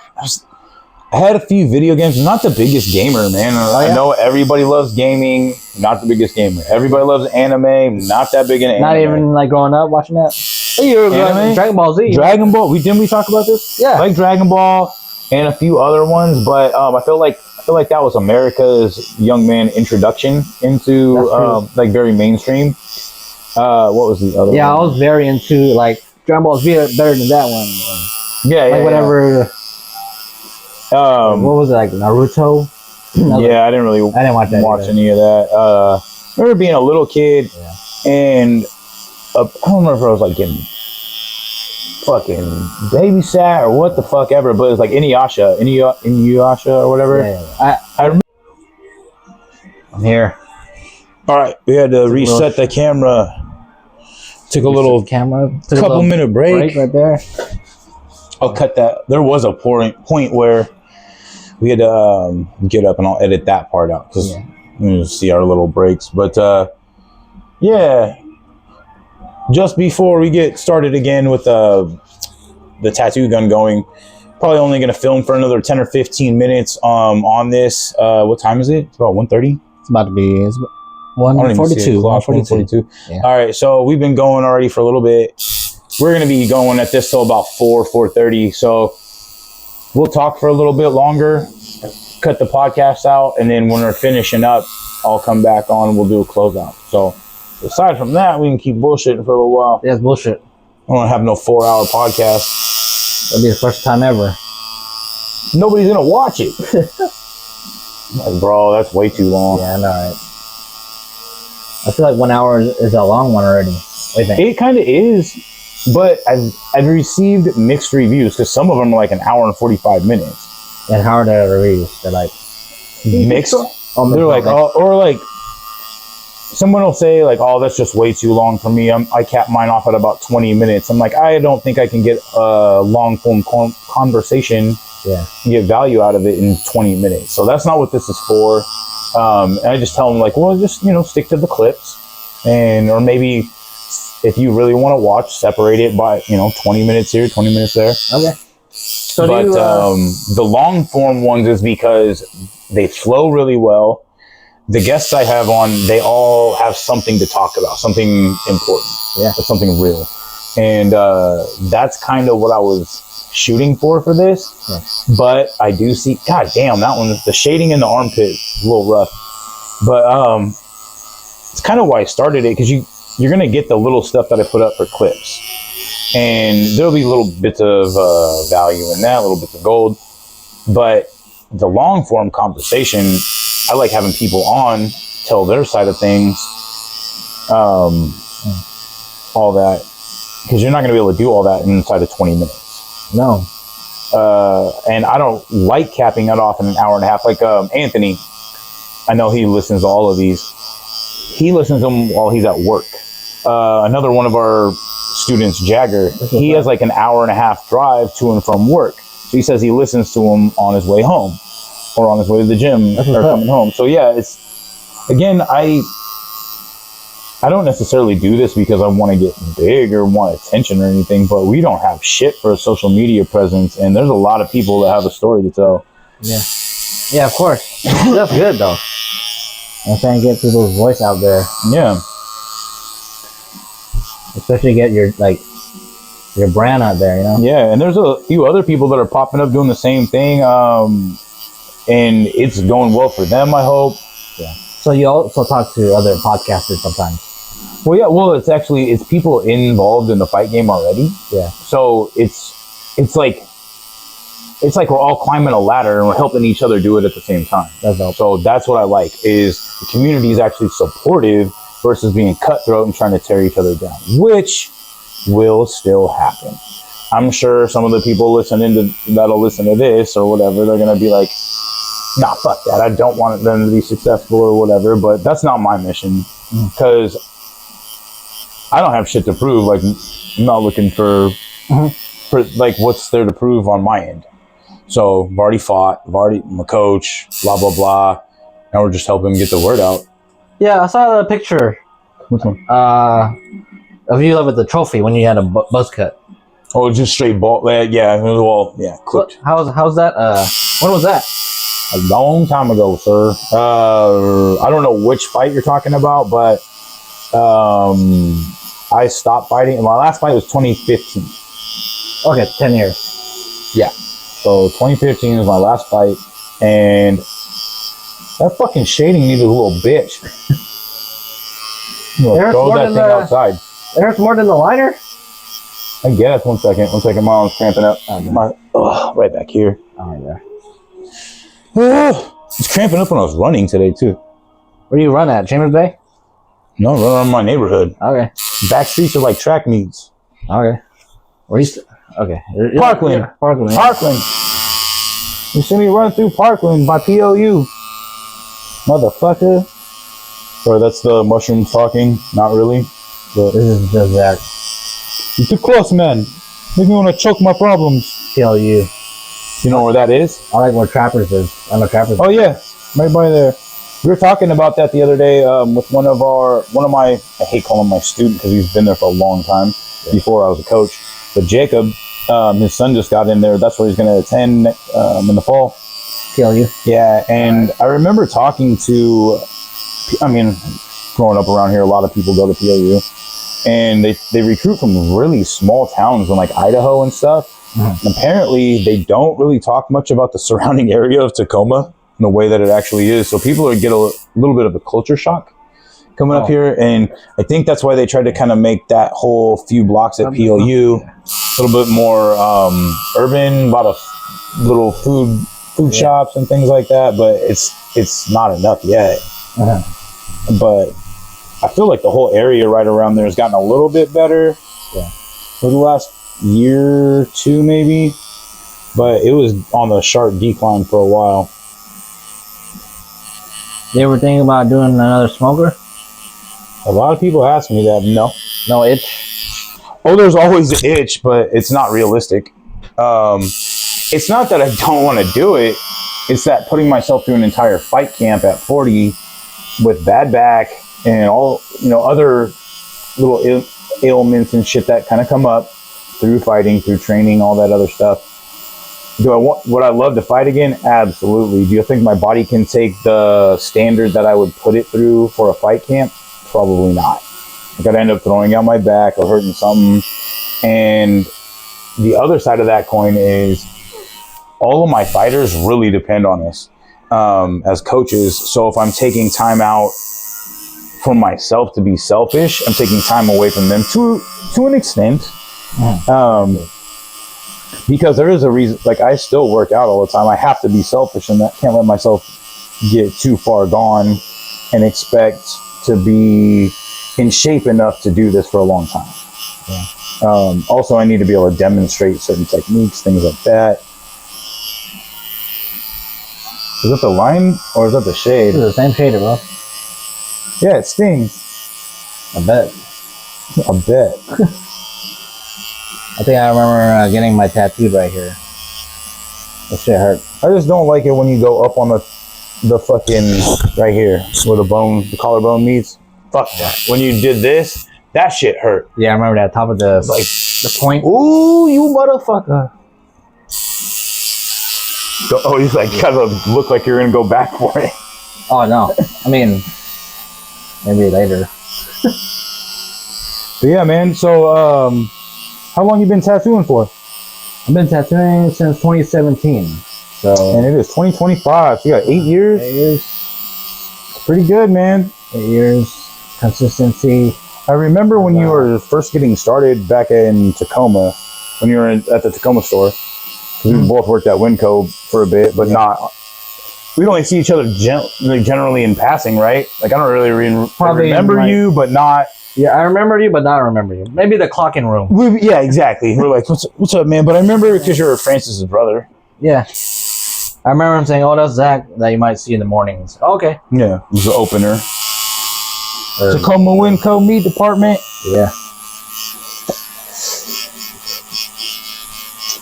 I had a few video games. I'm not the biggest gamer, man. I know everybody loves gaming. Not the biggest gamer. Everybody loves anime. Not that big an anime.
Not even like growing up watching that. You were
Anime?
Dragon Ball Z.
Dragon Ball. Didn't we talk about this?
Yeah.
Like Dragon Ball and a few other ones, but I feel like that was America's young man introduction into like very mainstream. What was the other one?
I was very into like Dragon Ball Z better than that one.
Yeah,
whatever.
Yeah.
What was it, like Naruto?
I didn't really
watch
any of that. I remember being a little kid and I don't remember if I was like getting fucking babysat or what the fuck ever, but it was like Inuyasha or whatever. I remember. I'm here. All right, we had to reset the camera. Took a little couple minute break
right there.
I'll cut that. There was a point where we had to get up, and I'll edit that part out because you see our little breaks. But just before we get started again with the tattoo gun going, probably only going to film for another 10 or 15 minutes on this. What time is it? It's about 1:30.
It's about to be 1:42.
1:42. All right, so we've been going already for a little bit. We're going to be going at this till about 4:30. So we'll talk for a little bit longer, cut the podcast out, and then when we're finishing up, I'll come back on and we'll do a closeout. So aside from that, we can keep bullshitting for a little while.
Yeah, it's bullshit.
I don't have no 4-hour podcast.
That'll be the first time ever.
Nobody's going to watch it. Like, bro, that's way too long.
Yeah, I know, right? I feel like 1 hour is a long one already. What do you think?
It kind of is, but I've received mixed reviews because some of them are like an hour and 45 minutes.
And how are the reviews? They're like
mixed. They're like, or like someone will say like, "Oh, that's just way too long for me." I cap mine off at about 20 minutes. I'm like, I don't think I can get a long form conversation.
And
get value out of it in 20 minutes. So that's not what this is for. And I just tell them like, well, just stick to the clips, or maybe if you really want to watch, separate it by 20 minutes here, 20 minutes there.
Okay. So
but the long form ones is because they flow really well. The guests I have on, they all have something to talk about, something important, something real, and that's kind of what I was shooting for this. But I do see, god damn, that one, the shading in the armpit is a little rough, but it's kind of why I started it, because you're gonna get the little stuff that I put up for clips, and there'll be little bits of value in that, little bits of gold. But the long form conversation, I like having people on, tell their side of things, all that, because you're not gonna be able to do all that inside of 20 minutes.
No.
And I don't like capping it off in an hour and a half. Like Anthony, I know he listens to all of these. He listens to them while he's at work. Another one of our students, Jagger, he has like an hour and a half drive to and from work. So he says he listens to them on his way home or on his way to the gym or coming home. So yeah, it's, again, I don't necessarily do this because I want to get big or want attention or anything, but we don't have shit for a social media presence, and there's a lot of people that have a story to tell.
Yeah, of course. That's good though. I'm trying to get people's voice out there.
Yeah.
Especially get your brand out there,
Yeah, and there's a few other people that are popping up doing the same thing, and it's going well for them, I hope.
Yeah. So you also talk to other podcasters sometimes.
Well, yeah. Well, it's people involved in the fight game already.
Yeah.
So it's like we're all climbing a ladder and we're helping each other do it at the same time. So that's what I like, is the community is actually supportive versus being cutthroat and trying to tear each other down, which will still happen. I'm sure some of the people that'll listen to this or whatever, they're gonna be like, nah, fuck that. I don't want them to be successful or whatever, but that's not my mission, because I don't have shit to prove. Like, I'm not looking for like what's there to prove on my end. So I've already fought, I'm a coach, blah, blah, blah. Now we're just helping get the word out.
Yeah, I saw the picture.
Which one?
Of you with the trophy when you had a buzz cut.
Oh, just straight ball. Yeah, well, yeah, clipped.
How's that? When was that?
A long time ago, sir. I don't know which fight you're talking about, but I stopped fighting. My last fight was 2015.
Okay, 10 years.
Yeah. So 2015 was my last fight, and that fucking shading needed a little bitch. Throw that thing outside.
It hurts more than the liner?
I guess. One second. My arm's cramping up. Right back here.
Oh, right there.
It's cramping up when I was running today, too.
Where do you run at? Chambers Bay?
No, run around my neighborhood.
Okay.
Back streets are like track meets.
Okay. Where you okay.
Parkland.
Yeah, Parkland.
Parkland. You see me run through Parkland by PLU. Motherfucker. Sorry, that's the mushroom talking. Not really. But
This is just that.
you're too close, man. Make me want to choke my problems.
PLU.
You know where that is?
I like where Trappers is. I know Trappers.
Oh, yeah. Right by there. We were talking about that the other day with one of my, I hate calling him my student because he's been there for a long time before I was a coach. But Jacob, his son just got in there. That's where he's going to attend in the fall.
PLU.
Yeah, and I remember talking to, growing up around here, a lot of people go to PLU. And they recruit from really small towns in like Idaho and stuff. Mm-hmm. And apparently, they don't really talk much about the surrounding area of Tacoma in the way that it actually is. So people get a little bit of a culture shock coming up here. And I think that's why they tried to kind of make that whole few blocks at PLU a little bit more urban, a lot of little food shops and things like that. But it's not enough yet.
Uh-huh.
But I feel like the whole area right around there has gotten a little bit better for the last year or two, maybe. But it was on the sharp decline for a while.
You ever think about doing another smoker?
A lot of people ask me that.
No itch?
Oh, there's always the itch, but it's not realistic. It's not that I don't want to do it. It's that putting myself through an entire fight camp at 40 with bad back and all, other little ailments and shit that kind of come up through fighting, through training, all that other stuff. Would I love to fight again? Absolutely. Do you think my body can take the standard that I would put it through for a fight camp? Probably not. I could end up throwing out my back or hurting something. And the other side of that coin is all of my fighters really depend on us as coaches. So if I'm taking time out for myself to be selfish, I'm taking time away from them to an extent. Because there is a reason, like I still work out all the time. I have to be selfish and that can't let myself get too far gone and expect to be in shape enough to do this for a long time. Also, I need to be able to demonstrate certain techniques, things like that. Is that the line or is that the shade?
It's the same shade, bro.
Yeah, it stings.
I bet. I think I remember getting my tattooed right here. That shit hurt.
I just don't like it when you go up on the fucking right here where the collarbone meets. Fuck that. When you did this, that shit hurt.
Yeah, I remember that top of the point.
Ooh, you motherfucker. Oh, you gotta look like you're gonna go back for it.
Oh no. I mean, maybe later.
But yeah, man. So, how long you been tattooing for?
I've been tattooing since 2017. So,
and it is 2025. So you got 8 years.
8 years.
It's pretty good, man.
8 years. Consistency.
I remember when you were first getting started back in Tacoma, when you were at the Tacoma store. We both worked at Winco for a bit, but we'd only see each other generally in passing, right? Like I don't really remember you, but not.
Yeah, I remember you, but not remember you. Maybe the clocking room.
Yeah, exactly. We're like, what's up, man? But I remember because you're Francis's brother.
Yeah. I remember him saying, oh, that's Zach that you might see in the mornings. Oh, okay.
Yeah, it was the opener. Tacoma Winco Meat Department.
Yeah.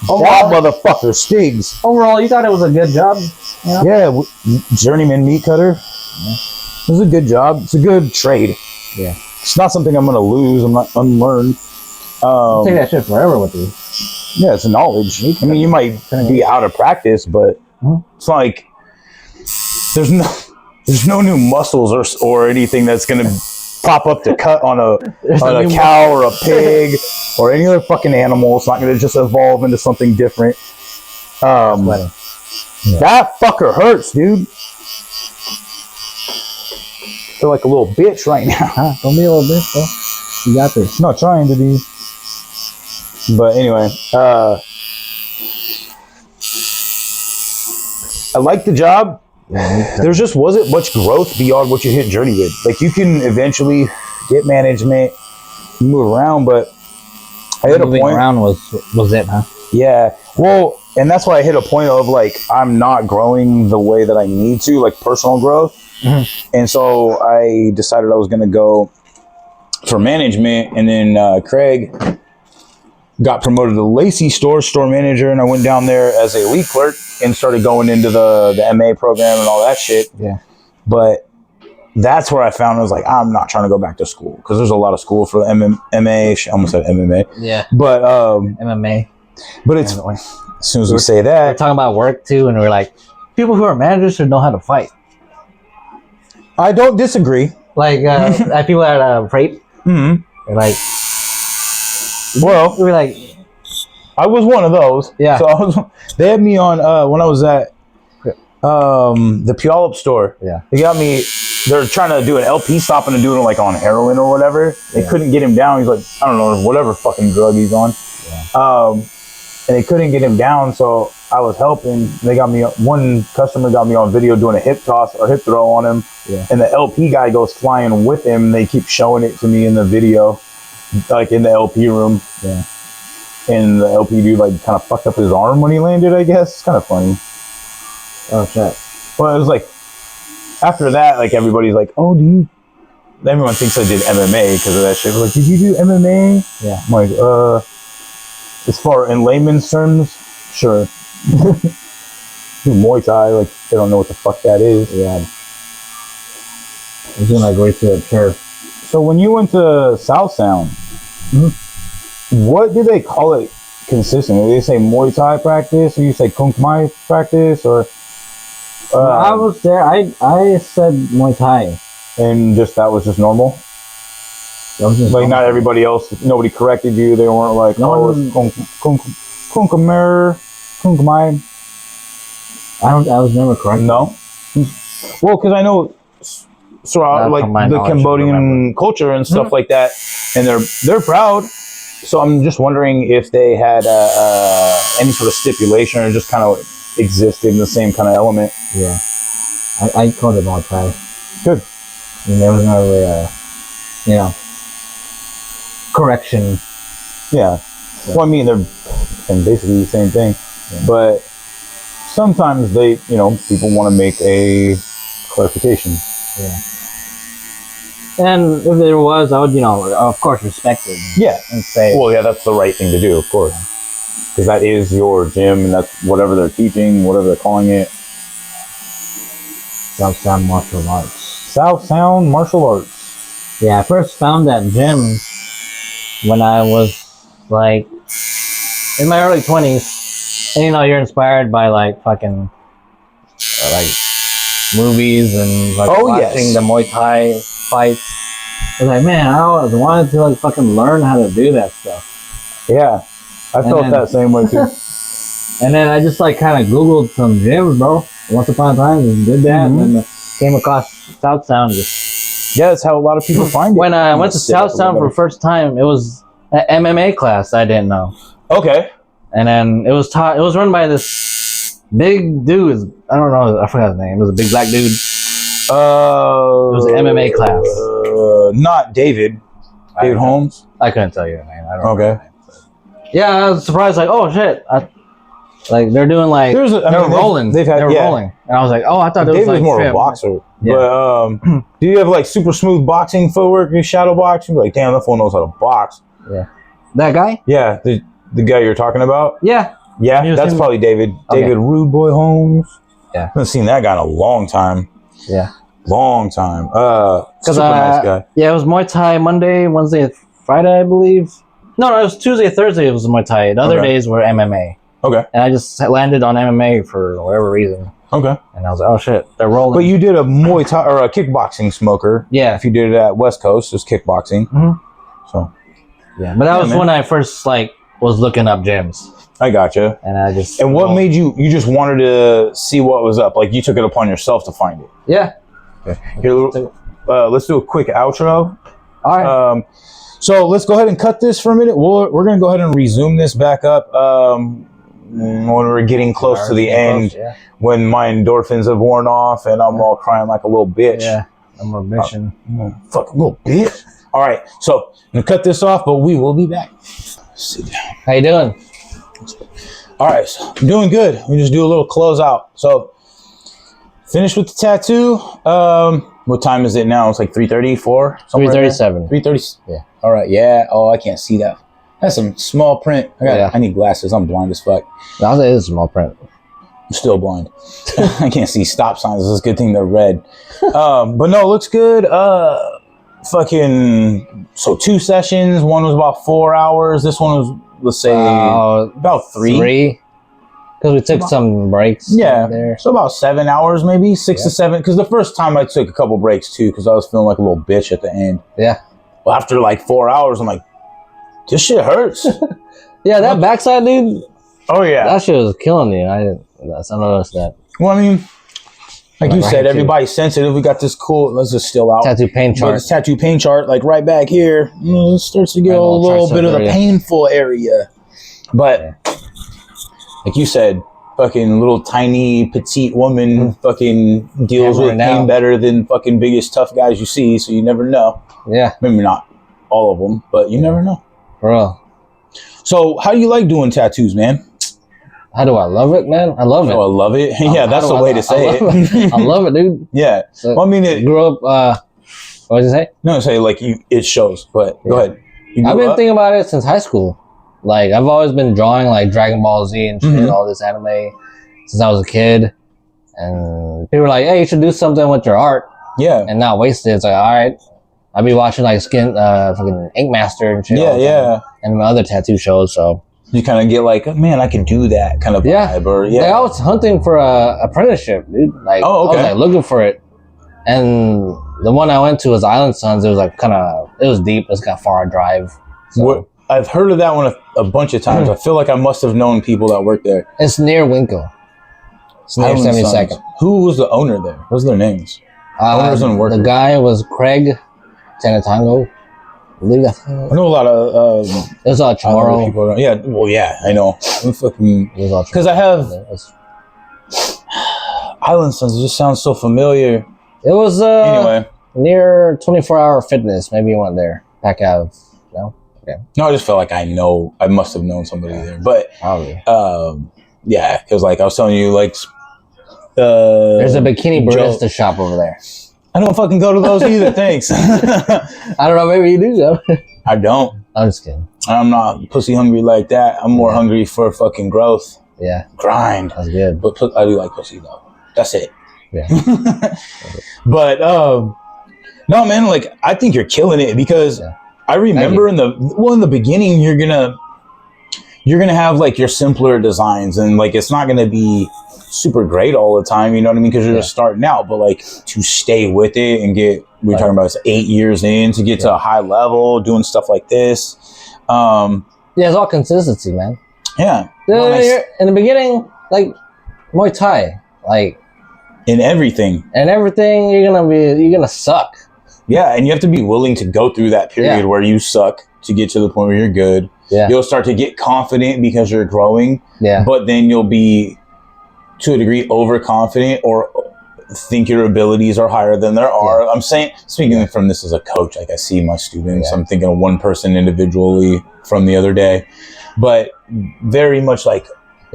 That motherfucker stings.
Overall, you thought it was a good job? You know?
Yeah, journeyman meat cutter. It was a good job. It's a good trade.
Yeah.
It's not something I'm going to lose. I'm not unlearned.
Take that shit forever with you.
Yeah, it's knowledge. I mean, you might be out of practice, but it's like there's no new muscles or anything that's gonna pop up to cut on a cow or a pig or any other fucking animal. It's not gonna just evolve into something different. That fucker hurts, dude. I feel like a little bitch right now.
Don't be a little bitch, bro. You got this.
I'm not trying to be. But anyway, I like the job. There just wasn't much growth beyond what you hit Journey with. Like, you can eventually get management, move around, but I hit a point.
Around was it, huh?
Yeah. Well, and that's why I hit a point of like, I'm not growing the way that I need to, like personal growth. And so I decided I was going to go for management, and then Craig got promoted to Lacey store manager, and I went down there as a lead clerk and started going into the MA program and all that shit.
Yeah.
But that's where I found I was like, I'm not trying to go back to school, because there's a lot of school for the MA. I almost said MMA.
Yeah.
But
MMA.
But it's as soon as we say that,
we're talking about work too, and we're like, people who are managers should know how to fight.
I don't disagree.
Like people at freight.
Mm-hmm.
They're like,
well,
we were like,
I was one of those.
Yeah.
So they had me on when I was at the Puyallup store.
Yeah.
They got me. They're trying to do an LP stopping and doing it like on heroin or whatever. They couldn't get him down. He's like, I don't know, whatever fucking drug he's on. Yeah. And they couldn't get him down, so I was helping. They got me. One customer got me on video doing a hip toss or hip throw on him. Yeah. And the LP guy goes flying with him. They keep showing it to me in the video, like in the LP room.
Yeah.
And the LP dude like kind of fucked up his arm when he landed, I guess. It's kind of funny.
Oh shit.
Well, it was like after that, like everybody's like, "Oh, do you?" Everyone thinks I did MMA because of that shit. Like, did you do MMA?
Yeah.
I'm like, as far in layman's terms, sure. Do Muay Thai, like they don't know what the fuck that is.
Yeah. I was doing like right to the turf.
So when you went to South Sound, what do they call it consistently? Do they say Muay Thai practice, or you say Kung Mai practice, or?
When I was there, I said Muay Thai,
and that was just normal.
That was just
like
normal.
Not everybody else. Nobody corrected you. They weren't like,
no,
it's Kung Mai.
I was never corrected.
No. Well, because I know. So like the Cambodian culture and stuff like that, and they're proud. So I'm just wondering if they had any sort of stipulation or just kind of existed in the same kind of element.
Yeah, I called it Muay Thai.
Good.
I mean, there was no really, correction.
Yeah. Well, I mean, they're basically the same thing, but sometimes people want to make a clarification.
Yeah. And if there was, I would, of course, respect it.
Yeah.
And say,
well, yeah, that's the right thing to do, of course. Because that is your gym, and that's whatever they're teaching, whatever they're calling it.
South Sound Martial Arts.
South Sound Martial Arts.
Yeah, I first found that gym when I was, like, in my early 20s. And, you're inspired by, like, fucking, like, movies and, like, watching the Muay Thai fights. I was like, man, I always wanted to like fucking learn how to do that stuff.
Yeah, I felt that same way too.
And then I just like kind of Googled some gyms, bro. Once upon a time, and did that, and then came across South Sound.
Yeah, that's how a lot of people find it.
When I went to South Sound for the first time, it was an MMA class. I didn't know.
Okay.
And then it was taught. It was run by this big dude. I don't know. I forgot his name. It was a big black dude. It was an MMA class.
Not David. David Holmes?
I couldn't tell you the name. I don't know.
Okay.
Yeah, I was surprised. Like, oh shit! Like they're doing like they're rolling. They were rolling, and I was like, oh, I thought
David
was like
more of a boxer. Yeah. But do you have like super smooth boxing footwork? You shadow box? You'd be like, damn, that fool knows how to box.
Yeah. That guy?
Yeah, the guy you're talking about.
Yeah.
Yeah, that's probably David.
Okay.
David Rude Boy Holmes.
Yeah.
I haven't seen that guy in a long time.
Yeah.
Long time. Super nice guy.
Yeah, it was Muay Thai Monday, Wednesday, Friday, I believe. No, it was Tuesday, Thursday. It was Muay Thai. The other days were MMA.
Okay.
And I just landed on MMA for whatever reason.
Okay.
And I was like, oh shit, they're rolling.
But you did a Muay Thai or a kickboxing smoker.
Yeah.
If you did it at West Coast, it's kickboxing. So.
Yeah, but that was when I first was looking up gyms.
I gotcha.
And I just.
And what made you just wanted to see what was up? Like you took it upon yourself to find it.
Yeah.
Okay. Here, let's do a quick outro.
All right.
So let's go ahead and cut this for a minute. We're going to go ahead and resume this back up when we're getting close to the end, when my endorphins have worn off and I'm all crying like a little bitch.
Yeah, I'm a bitching.
Fucking little bitch. All right, so I'm going to cut this off, but we will be back. Sit down.
How you doing?
All right, so I'm doing good. We just do a little close out. So finished with the tattoo. What time is it now? It's like 3:30, 4?
3:37.
3:30.
Yeah.
All right. Yeah. Oh, I can't see that. That's some small print. I need glasses. I'm blind as fuck.
That is small print.
I'm still blind. I can't see stop signs. It's a good thing they're red. But no, it looks good. So 2 sessions. One was about 4 hours. This one was, let's say, about 3.
3. Because we took some breaks.
Yeah.
There.
So about 7 hours, maybe 6 to 7. Because the first time I took a couple breaks too, because I was feeling like a little bitch at the end.
Yeah.
Well, after like 4 hours, I'm like, this shit hurts.
Yeah, that backside, dude.
Oh yeah,
that shit was killing me. I noticed that.
Well, I mean, like you said, everybody's sensitive. We got this cool. Let's just still out
tattoo pain chart.
This tattoo pain chart, like right back here, it starts to get a little bit of the painful area. But like you said, fucking little tiny petite woman fucking deals with pain better than fucking biggest tough guys you see. So you never know.
Yeah,
maybe not all of them, but you never know.
For real.
So how do you like doing tattoos, man?
How do I love it, man? I love it.
Oh, I love it. Yeah, that's the way to say it.
I love it, dude.
Yeah.
So,
well, I mean, it
grew up. What did you say?
No, say like it shows. But go ahead.
I've been thinking about it since high school. Like I've always been drawing like Dragon Ball Z and shit, all this anime since I was a kid. And people were like, "Hey, you should do something with your art."
Yeah.
And not waste it. It's like, all right. I'll be watching like fucking Ink Master and shit.
Yeah.
And other tattoo shows. So
you kind of get like, man, I can do that kind of vibe. Or
Like, I was hunting for a apprenticeship, dude. Like, I was like looking for it. And the one I went to was Island Sons. It was like it was deep. It was kind of far drive. So.
I've heard of that one a bunch of times. I feel like I must have known people that work there.
It's near Winkle. It's near 72nd.
Who was the owner there? What's their names? Owners and workers.
The guy was Craig Tanatango.
I know a lot of
there's a Chamorro
people around. Yeah, well, yeah, I know. Because I have Island Sons. It just sounds so familiar.
It was
anyway
near 24-hour fitness. Maybe you went there. Back out. No, okay.
No, I just felt like I must have known somebody there. But
probably.
Yeah, because like I was telling you, like
there's a bikini barista shop over there.
I don't fucking go to those either. Thanks.
I don't know. Maybe you do though.
I don't.
I'm just kidding.
I'm not pussy hungry like that. I'm more hungry for fucking growth.
Yeah.
Grind.
That's good.
But I do like pussy though. That's it.
Yeah.
But no, man. Like I think you're killing it because I remember in the beginning you're gonna have like your simpler designs and like it's not gonna be super great all the time, you know what I mean? Because you're just starting out, but like to stay with it and we're talking about 8 years in to get to a high level, doing stuff like this.
It's all consistency, man.
Yeah.
In the beginning, like Muay Thai, like
in everything,
you're gonna suck.
Yeah, and you have to be willing to go through that period where you suck to get to the point where you're good. Yeah. You'll start to get confident because you're growing. Yeah. But then you'll be to a degree overconfident or think your abilities are higher than there are. Yeah. I'm saying, speaking from this as a coach, like I see my students, I'm thinking of one person individually from the other day, but very much like,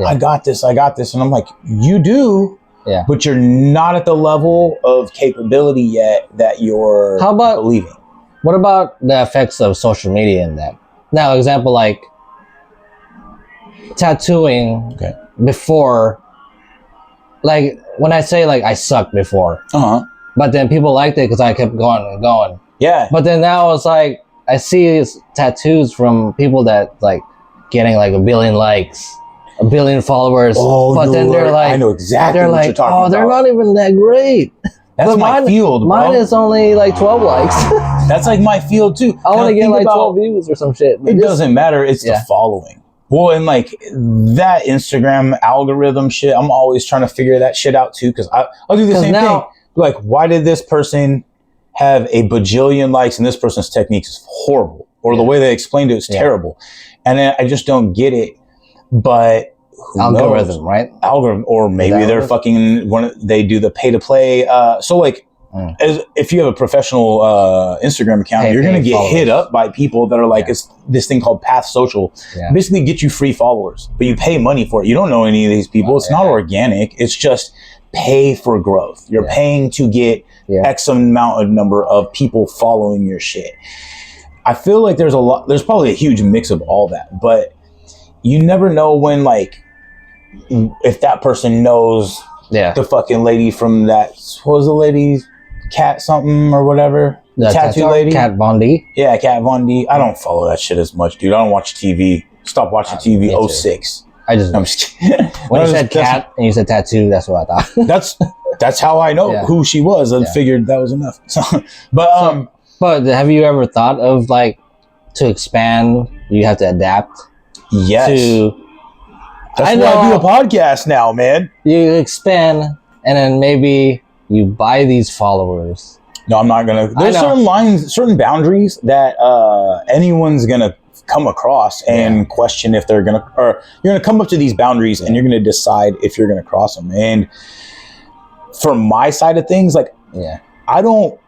I got this. And I'm like, you do, but you're not at the level of capability yet that you're believing.
What about the effects of social media in that? Now, example, like tattooing before, like when I say like I sucked before, but then people liked it because I kept going and going. Yeah. But then now it's like I see tattoos from people that like getting like 1 billion likes, 1 billion followers.
Oh,
but then they're like,
I know exactly
they're
what
like,
you're talking
oh,
about.
they're not even that great.
That's
but
my field, bro.
Mine is only like 12 likes.
That's like my field too.
I want to get like 12 views or some shit.
It doesn't matter. It's the following. Well, and like that Instagram algorithm shit, I'm always trying to figure that shit out too, because I'll do the same thing. Like, why did this person have a bajillion likes and this person's technique is horrible, or the way they explained it is terrible, and then I just don't get it. But
algorithm, right?
Algorithm, or maybe they're fucking they do the pay to play. So like, if you have a professional Instagram account, you're gonna get hit up by people that are like, it's this thing called Path Social. Basically, get you free followers, but you pay money for it. You don't know any of these people. It's not organic. It's just pay for growth. You're paying to get X amount of number of people following your shit. I feel like there's probably a huge mix of all that, but you never know when, like, if that person knows the fucking lady from that, what was the lady, Cat something or whatever, the tattoo lady,
Kat Von D.
Yeah, Kat Von D. I don't follow that shit as much, dude. I don't watch TV. Stop watching TV. 06.
I'm just kidding. When you said cat and you said tattoo, that's what I thought.
that's how I know who she was, and figured that was enough.
But have you ever thought of, like, to expand, you have to adapt?
Yes. That's why I do a podcast now, man.
You expand, and then maybe you buy these followers.
No, I'm not gonna. There's certain boundaries that anyone's gonna come across and question if they're gonna, or you're gonna come up to these boundaries and you're gonna decide if you're gonna cross them. And from my side of things, like, I don't.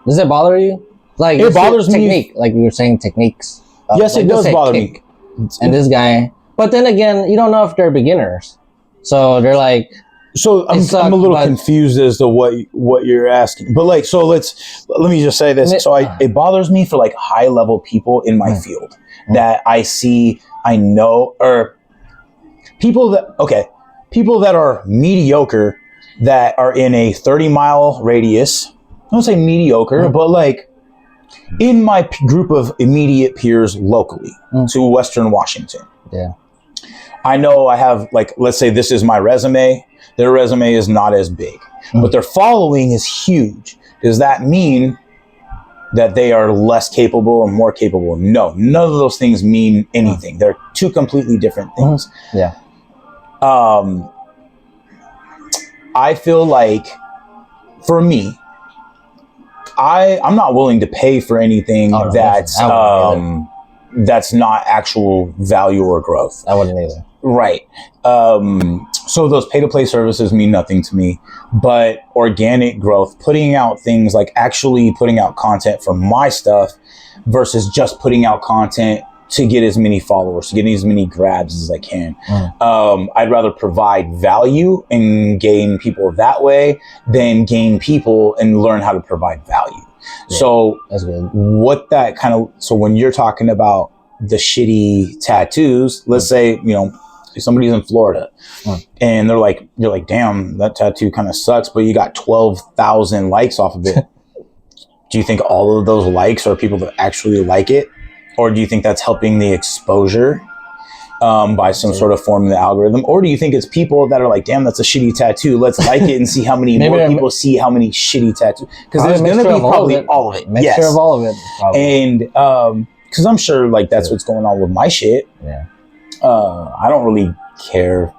Does it bother you? Like,
it bothers me.
Technique, like you were saying, techniques.
Yes,
like,
it does bother me.
And this guy, but then again, you don't know if they're beginners, so they're like.
So I'm a little confused as to what you're asking, but like, so let me just say this. So it bothers me for like high level people in my field that I see, I know, or people that are mediocre, that are in a 30-mile radius. I don't say mediocre, but like in my group of immediate peers locally to Western Washington.
Yeah.
I know I have, like, let's say this is my resume. Their resume is not as big, but their following is huge. Does that mean that they are less capable or more capable? No, none of those things mean anything. They're two completely different things.
Yeah.
I feel like, for me, I'm not willing to pay for anything that's not actual value or growth.
I wouldn't either.
Right. So those pay-to-play services mean nothing to me, but organic growth, putting out things like actually putting out content for my stuff versus just putting out content to get as many followers, to get as many grabs as I can. I'd rather provide value and gain people that way than gain people and learn how to provide value. Yeah, so
that's good.
So when you're talking about the shitty tattoos, let's say, somebody's in Florida and you're like, damn, that tattoo kind of sucks, but you got 12,000 likes off of it. Do you think all of those likes are people that actually like it? Or do you think that's helping the exposure by some sort of form of the algorithm? Or do you think it's people that are like, damn, that's a shitty tattoo, let's like it and see how many more people see how many shitty tattoos? Because there's going to be probably all of it.
Mixture of all of it. Probably.
And because I'm sure like that's what's going on with my shit.
Yeah.
I don't really care.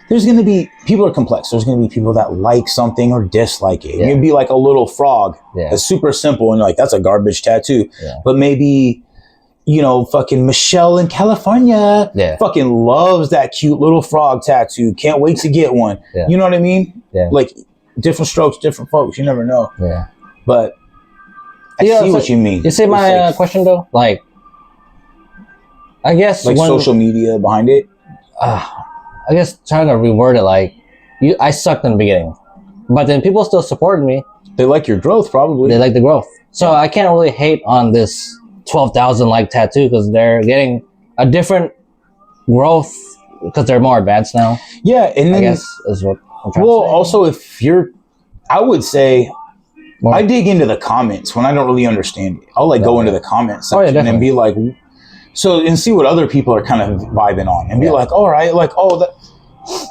There's going to be, people are complex. There's going to be people that like something or dislike it. You'd be like a little frog. It's super simple and you're like, that's a garbage tattoo. But maybe, fucking Michelle in California fucking loves that cute little frog tattoo. Can't wait to get one. You know what I mean? Like, different strokes, different folks. You never know. But I see what you mean.
You see my question though? Like, I guess
like social media behind it.
I guess trying to reword it, like, I sucked in the beginning, but then people still supported me.
They like your growth, probably.
They like the growth, so I can't really hate on this 12,000 like tattoo because they're getting a different growth because they're more advanced now.
Yeah, and then,
I guess is what I'm trying to say.
Also, I would say I dig into the comments when I don't really understand it. I'll like go into the comments section and be like, and see what other people are kind of vibing on and be like, all right, like, oh, that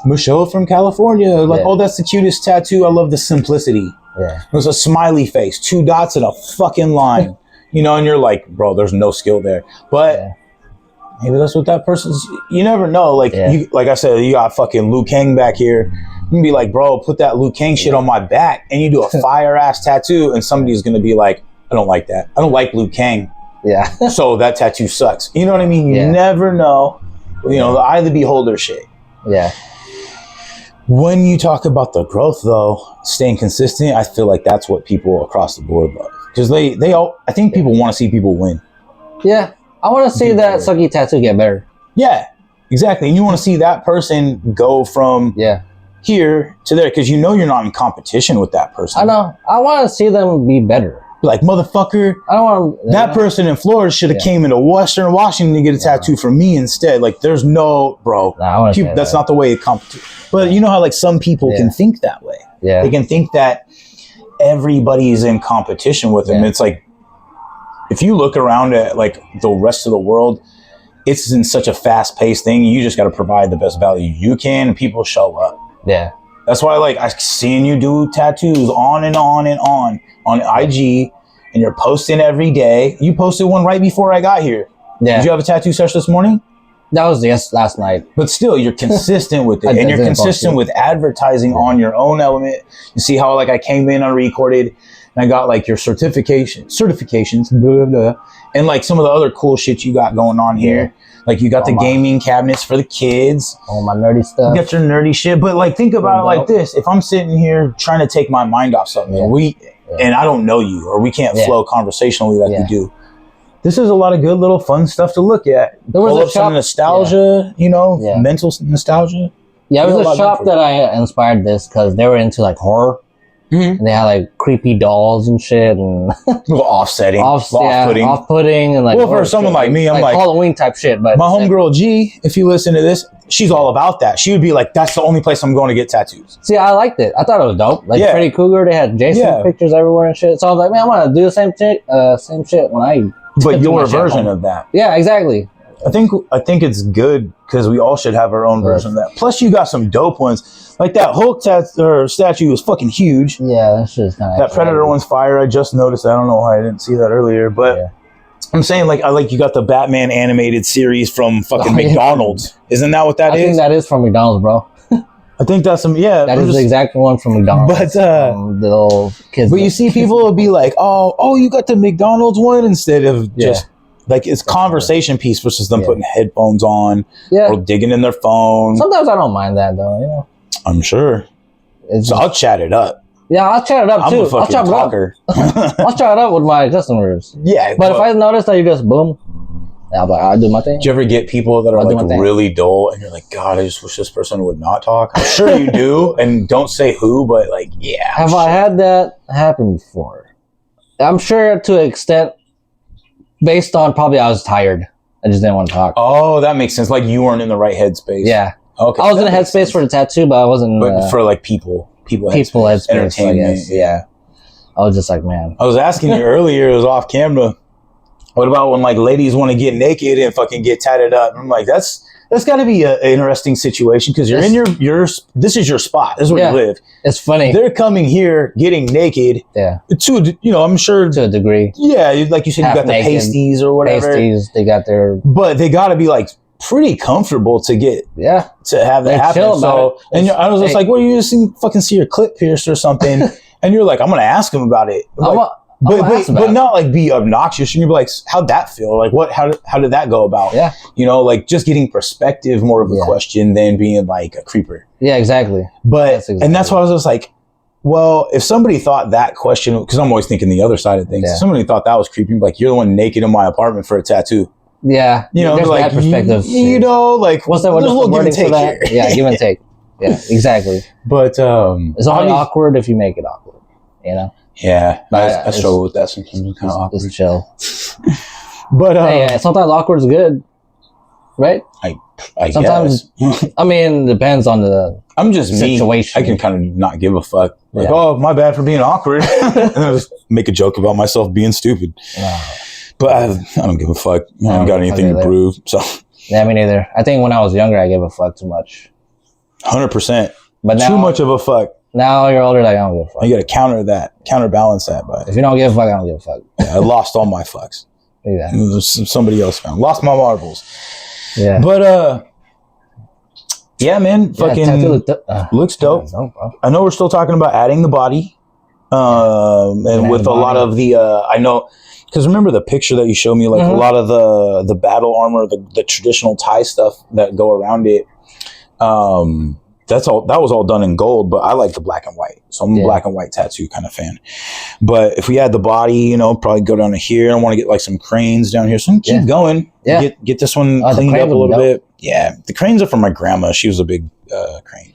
Michelle from California, like, oh, that's the cutest tattoo. I love the simplicity.
Yeah.
It was a smiley face, 2 dots and a fucking line, you know, and you're like, bro, there's no skill there. But maybe that's what that person's, you never know. Like, like I said, you got fucking Liu Kang back here. You can be like, bro, put that Liu Kang shit on my back and you do a fire ass tattoo and somebody's going to be like, I don't like that. I don't like Liu Kang. Yeah. So that tattoo sucks. You know what I mean? You never know. You know, the eye of the beholder shit. Yeah. When you talk about the growth though, staying consistent, I feel like that's what people across the board love. Because they all, I think people want to see people win. Yeah. I want to see that sucky tattoo get better. Yeah, exactly. And you want to see that person go from here to there because you know you're not in competition with that person. I know. I want to see them be better. Like, motherfucker, I don't want that person in Florida should have came into Western Washington to get a tattoo from me instead. Like, there's no, bro. That's not the way it competition. But you know how like some people can think that way. Yeah, they can think that everybody's in competition with them. It's like if you look around at like the rest of the world, it's in such a fast-paced thing. You just got to provide the best value you can, and people show up. Yeah. That's why, like, I've seen you do tattoos on and on and on IG, and you're posting every day. You posted one right before I got here. Yeah. Did you have a tattoo session this morning? That was last night. But still, you're consistent with it, and you're consistent with advertising on your own element. You see how, like, I came in unrecorded, and I got, like, your certifications, blah, blah, and, like, some of the other cool shit you got going on here. Like, you got the gaming cabinets for the kids. Oh, my nerdy stuff. You got your nerdy shit. But, like, think about it like this. If I'm sitting here trying to take my mind off something, and I don't know you, or we can't flow conversationally like we do, this is a lot of good little fun stuff to look at. There was some nostalgia, you know, mental nostalgia. Yeah, it was a shop that I inspired this because they were into, like, horror. Mm-hmm. And they had like creepy dolls and shit and a little off-putting and like for someone like me, I'm like Halloween type shit. But my homegirl G, if you listen to this, she's all about that. She would be like, "That's the only place I'm going to get tattoos." See, I liked it. I thought it was dope. Like Freddy Krueger, they had Jason pictures everywhere and shit. So I was like, man, I want to do the same shit when I. But your version of that. Yeah, exactly. I think it's good because we all should have our own version of that. Plus, you got some dope ones. Like that Hulk statue is fucking huge. Yeah, that shit's kind of. That Predator one's fire. I just noticed. I don't know why I didn't see that earlier, but I'm saying like you got the Batman animated series from fucking McDonald's. Isn't that what that is? I think that is from McDonald's, bro. I think that's some. Yeah, that is the exact one from McDonald's. But the little kids. But you see, people will be like, "Oh, you got the McDonald's one," instead of just. Like, it's conversation piece versus them putting headphones on or digging in their phone. Sometimes I don't mind that, though, you know? I'm sure. So I'll chat it up. Yeah, I'll chat it up, too. I'll chat it up. I'll chat it up with my customers. Yeah. But if I notice that you just boom, I'll do my thing. Do you ever get people that are like really dull and you're like, God, I just wish this person would not talk? I'm sure you do. And don't say who, but like, yeah. Have I had that happen before? I'm sure to an extent. Based on probably I was tired. I just didn't want to talk. Oh, that makes sense. Like you weren't in the right headspace. Yeah. Okay. I was in a headspace for the tattoo, but I wasn't. But for like people headspace, entertainment. I guess. Yeah. I was just like, man. I was asking you earlier. It was off camera. What about when like ladies want to get naked and fucking get tatted up? I'm like, that's got to be an interesting situation because you're in your this is your spot. This is where you live. It's funny. They're coming here getting naked. Yeah. I'm sure to a degree. Yeah, like you said, you got the pasties or whatever. Pasties, they got their. But they got to be like pretty comfortable to get. Yeah. To have that happen. So I was just like, well, you just fucking see your clit pierced or something, and you're like, I'm gonna ask him about it. Like, but not like be obnoxious. And you'd be like, how'd that feel? Like how did that go about? Yeah. Like just getting perspective more of a question than being like a creeper. Yeah, exactly. But, and that's why I was just like, well, if somebody thought that question, because I'm always thinking the other side of things. If somebody thought that was creepy, like you're the one naked in my apartment for a tattaoo. Yeah. There's like, that perspective. Like, what's that? What's the wording for that? Yeah, give and take. Yeah, exactly. But, it's only awkward if you make it awkward, Yeah, I struggle with that sometimes. It's kind of awkward. It's chill. But sometimes awkward is good, right? I sometimes. I mean, depends on the I'm just
situation.
me. I can kind of not give a fuck. Like,
Yeah.
oh, my bad for being awkward. And I just make a joke about myself being stupid. But I don't give a fuck. I haven't got anything to prove. So
yeah, me neither. I think when I was younger, I gave a fuck too much.
100%.
But now,
too much of a fuck.
Now you're older, like I don't give a fuck.
You got to counterbalance that. But
if you don't give a fuck, I don't give a fuck.
I lost all my fucks.
Yeah.
Somebody else found. Lost my marbles.
Yeah.
But yeah, man, fucking looks dope. I know we're still talking about adding the body, and with a lot of the I know. Because remember the picture that you showed me, like a lot of the battle armor, the traditional Thai stuff that go around it. That was all done in gold, but I like the black and white. So I'm a black and white tattoo kind of fan. But if we had the body, probably go down to here. I want to get like some cranes down here. So keep going. Yeah. Get this one cleaned up a little bit. Yeah. The cranes are from my grandma. She was a big crane.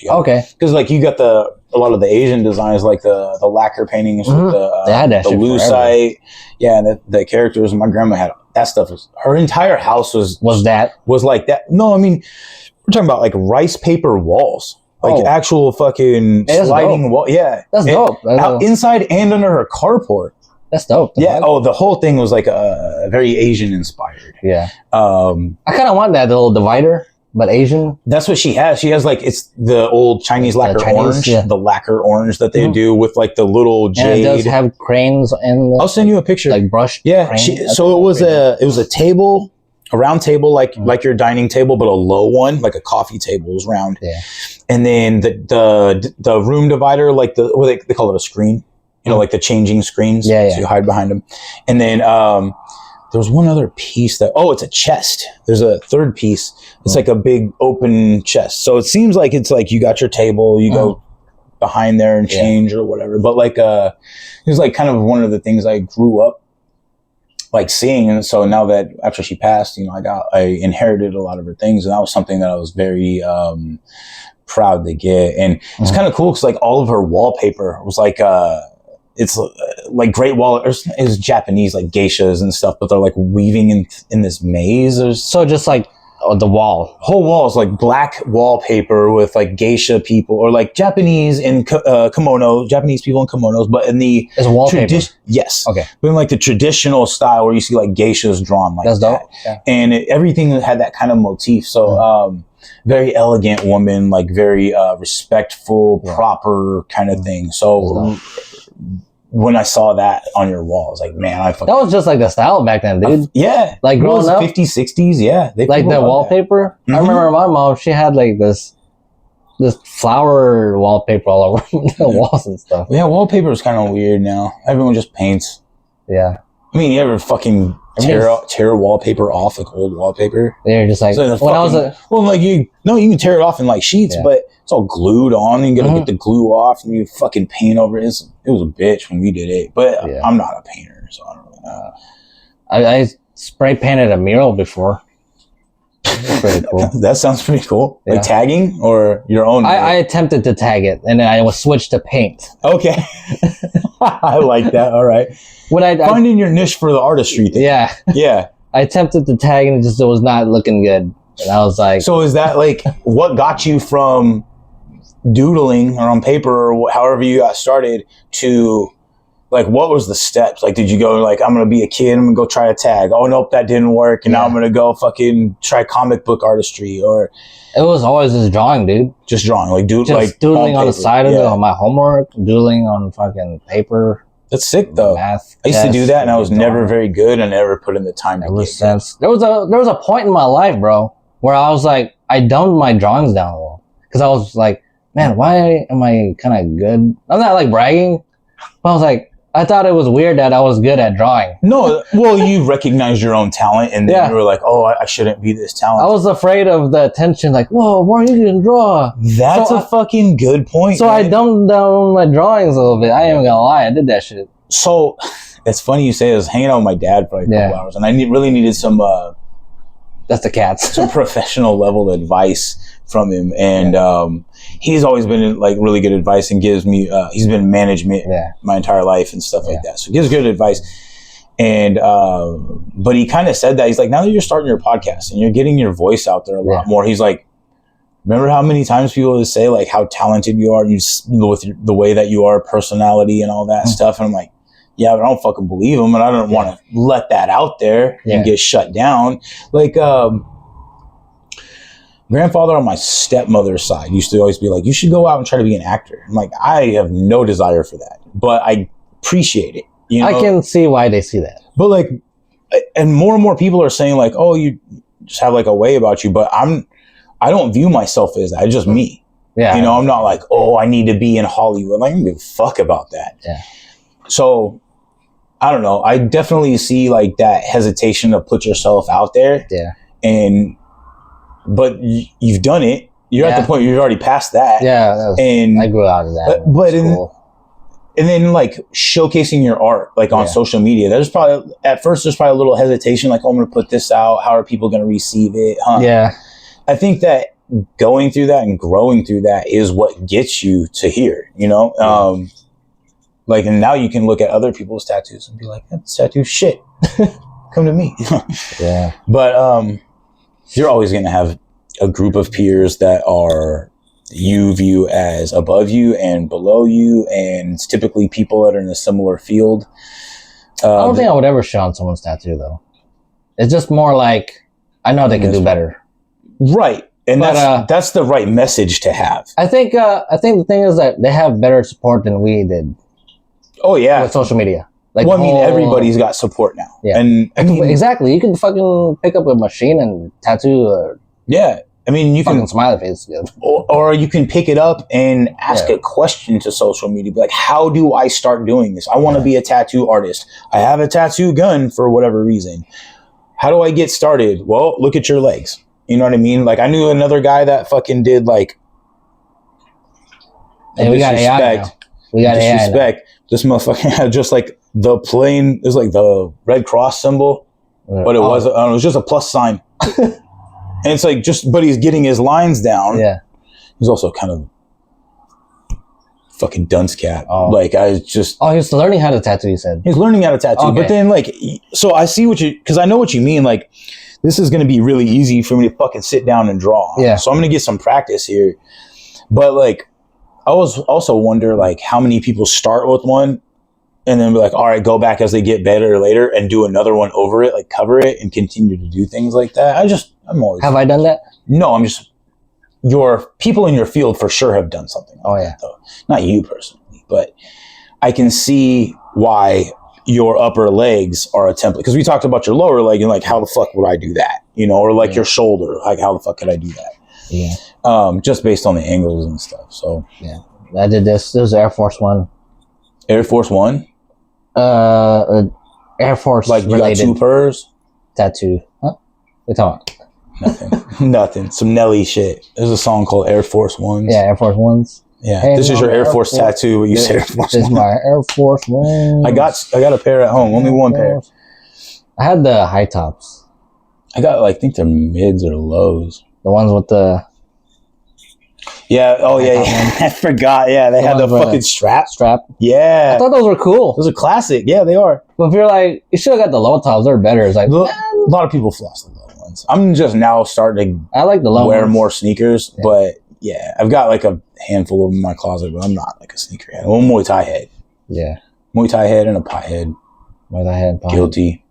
Okay.
Because like you got a lot of the Asian designs, like the lacquer paintings with the lucite. Yeah, and the characters. My grandma had that stuff. Her entire house was like that. No, I mean, we're talking about like rice paper walls, like actual fucking sliding wall. Yeah,
that's dope.
Inside and under her carport.
That's dope.
Yeah. Oh, the whole thing was like a very Asian inspired.
Yeah. I kind of want that little divider. But Asian?
That's what she has. She has like, it's the old Chinese lacquer orange, the lacquer orange that they do with like the little jade.
And it does have cranes in the,
I'll send you a picture.
Like brushed.
Yeah. So it was a table, a round table, like your dining table, but a low one, like a coffee table was round.
Yeah.
And then the room divider, like they call it a screen, like the changing screens.
Yeah.
So you hide behind them. And then, there was one other piece it's a chest. There's a third piece. It's like a big open chest. So it seems like it's like you got your table, you go behind there and change or whatever. But like, it was like kind of one of the things I grew up like seeing. And so now that after she passed, I inherited a lot of her things. And that was something that I was very, proud to get. And it's kind of cool because like all of her wallpaper was like, it's like Great Wall is Japanese, like geishas and stuff, but they're like weaving in this maze.
So just like the whole
wall is like black wallpaper with like geisha people or like Japanese in Japanese people in kimonos, but in the
wallpaper.
Yes.
Okay.
But in like the traditional style where you see like geishas drawn like
that's
that.
Dope. Yeah.
And everything had that kind of motif. So, very elegant woman, like very respectful, proper kind of thing. So when I saw that on your wall, I was like, man, that
was just like the style back then, dude.
Yeah.
Like growing up.
50s, 60s, yeah.
Like the wallpaper. I remember my mom, she had like this flower wallpaper all over the walls and stuff.
Yeah, wallpaper is kind of weird now. Everyone just paints.
Yeah.
I mean, you ever fucking tear wallpaper off, like old wallpaper?
They're just like,
you can tear it off in like sheets, but it's all glued on and you gotta get the glue off and you fucking paint over it. It was a bitch when we did it, but I'm not a painter, so I don't really know.
I spray painted a mural before. That's pretty cool.
That sounds pretty cool. Yeah. Like tagging or your own?
I attempted to tag it and then I was switched to paint.
Okay. I like that. All right. Finding your niche for the artistry thing.
Yeah.
Yeah.
I attempted to tag and it was not looking good. And I was like...
So is that like, what got you from doodling or on paper or however you got started to like, what was the steps? Like, did you go like, I'm going to be a kid, I'm going to go try a tag. Oh, nope, that didn't work. And now I'm going to go fucking try comic book artistry or...
It was always just drawing, dude.
Just drawing, like
doodling on the side of it, on my homework, doodling on fucking paper.
That's sick though.
Math.
I used to do that and I was never very good and never put in the time
to get good. There was a point in my life, bro, where I was like, I dumbed my drawings down a little. Because I was like, man, why am I kind of good? I'm not like bragging, but I was like, I thought it was weird that I was good at drawing.
No, well, you recognized your own talent and then you were like, oh, I shouldn't be this talented.
I was afraid of the attention, like, whoa, why are you going to draw?
That's a fucking good point.
So man. I dumbed down my drawings a little bit. I ain't even going to lie. I did that shit.
So it's funny you say I was hanging out with my dad for like a couple hours and I really needed some...
That's the cats.
Some professional level advice from him. And he's always been like really good advice and gives me, he's been in management my entire life and stuff like that. So he gives good advice. And, but he kind of said that he's like, now that you're starting your podcast and you're getting your voice out there a lot more, he's like, Remember how many times people would say like how talented you are, with the way that you are, personality and all that stuff. And I'm like, yeah, but I don't fucking believe them, and I don't want to let that out there and get shut down. Like, grandfather on my stepmother's side used to always be like, you should go out and try to be an actor. I'm like, I have no desire for that, but I appreciate it. You know?
I can see why they see that.
But like, and more people are saying like, oh, you just have like a way about you, but I don't view myself as that. It's just me. Yeah. You know, I'm not like, oh, I need to be in Hollywood. Like, I don't give a fuck about that. Yeah. So, I don't know. I definitely see like that hesitation to put yourself out there. Yeah. But you've done it. You're at the point where you've already passed that. Yeah. I grew out of that. But and then like showcasing your art like on social media, there's probably at first there's probably a little hesitation, like, oh, I'm going to put this out. How are people going to receive it? Huh? Yeah. I think that going through that and growing through that is what gets you to here, you know? Yeah. Like, and now you can look at other people's tattoos and be like, that's tattoo shit. Come to me. Yeah. But you're always going to have a group of peers that you view as above you and below you, and it's typically people that are in a similar field. I
don't think I would ever shit on someone's tattoo, though. It's just more like, I know they can do better. Right. And that's the right message to have. I think the thing is that they have better support than we did. Oh yeah, with social media. Like, well, I mean, everybody's got support now. Yeah, and I mean, exactly. You can fucking pick up a machine and tattoo. Yeah, I mean, you can smiley face, or you can pick it up and ask a question to social media. Be like, how do I start doing this? I want to be a tattoo artist. I have a tattoo gun for whatever reason. How do I get started? Well, look at your legs. You know what I mean? Like, I knew another guy that fucking did like. And we got AI now. We got disrespect. This motherfucker had just like the plain. It was like the Red Cross symbol, but it was just a plus sign. And it's like but he's getting his lines down. Yeah, he's also kind of fucking dunce cat. Oh. Like he's learning how to tattoo. You said he's learning how to tattoo, okay. But then like, so I see because I know what you mean. Like, this is going to be really easy for me to fucking sit down and draw. Yeah, so I'm going to get some practice here, but like. I also wonder like how many people start with one and then be like, all right, go back as they get better later and do another one over it, like cover it and continue to do things like that. I'm always. Have I done that? No, your people in your field for sure have done something like that, though. Not you personally, but I can see why your upper legs are a template. Because we talked about your lower leg and like, how the fuck would I do that? You know, or like your shoulder, like how the fuck could I do that? Yeah. Just based on the angles and stuff. So yeah, I did this. This was Air Force One. Air Force One. Air Force. Like you got two purrs. Tattoo. Huh? What you talking about? Nothing. Nothing. Some Nelly shit. There's a song called Air Force Ones. Yeah, Air Force Ones. Yeah, hey, this is your Air Force tattoo. You say Air Force. This is my Air Force One. I got a pair at home. Only one pair. I had the high tops. I got I think they're mids or lows. The ones with the. Yeah. Oh yeah. I forgot. Yeah, they had the fucking strap. Yeah. I thought those were cool. Those are classic. Yeah, they are. But if you're like, you should have got the low tops. They're better. It's like a lot of people floss the low ones. I'm just now starting to. I like the low wear ones. More sneakers, but. Yeah, I've got like a handful of them in my closet, but I'm not like a sneakerhead. I'm a Muay Thai head. Yeah. Muay Thai head and a pot head. Muay Thai head, pot guilty.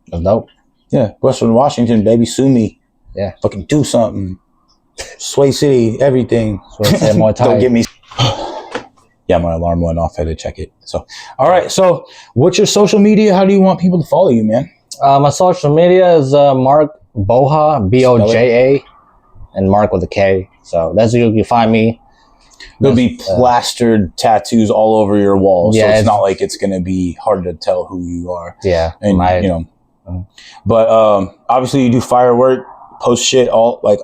That's dope. Yeah, Western Washington, baby, sue me. Yeah. Fucking do something. Sway City, everything. Muay Thai. Don't get me. Yeah, my alarm went off. I had to check it. So, all right. So, what's your social media? How do you want people to follow you, man? My social media is Mark Boja, Boja. And Mark with a K. So that's where you can find me. There'll be plastered tattoos all over your walls. Yeah, so it's not like it's going to be hard to tell who you are. Yeah. And, you know. But obviously you do firework, post shit all, like,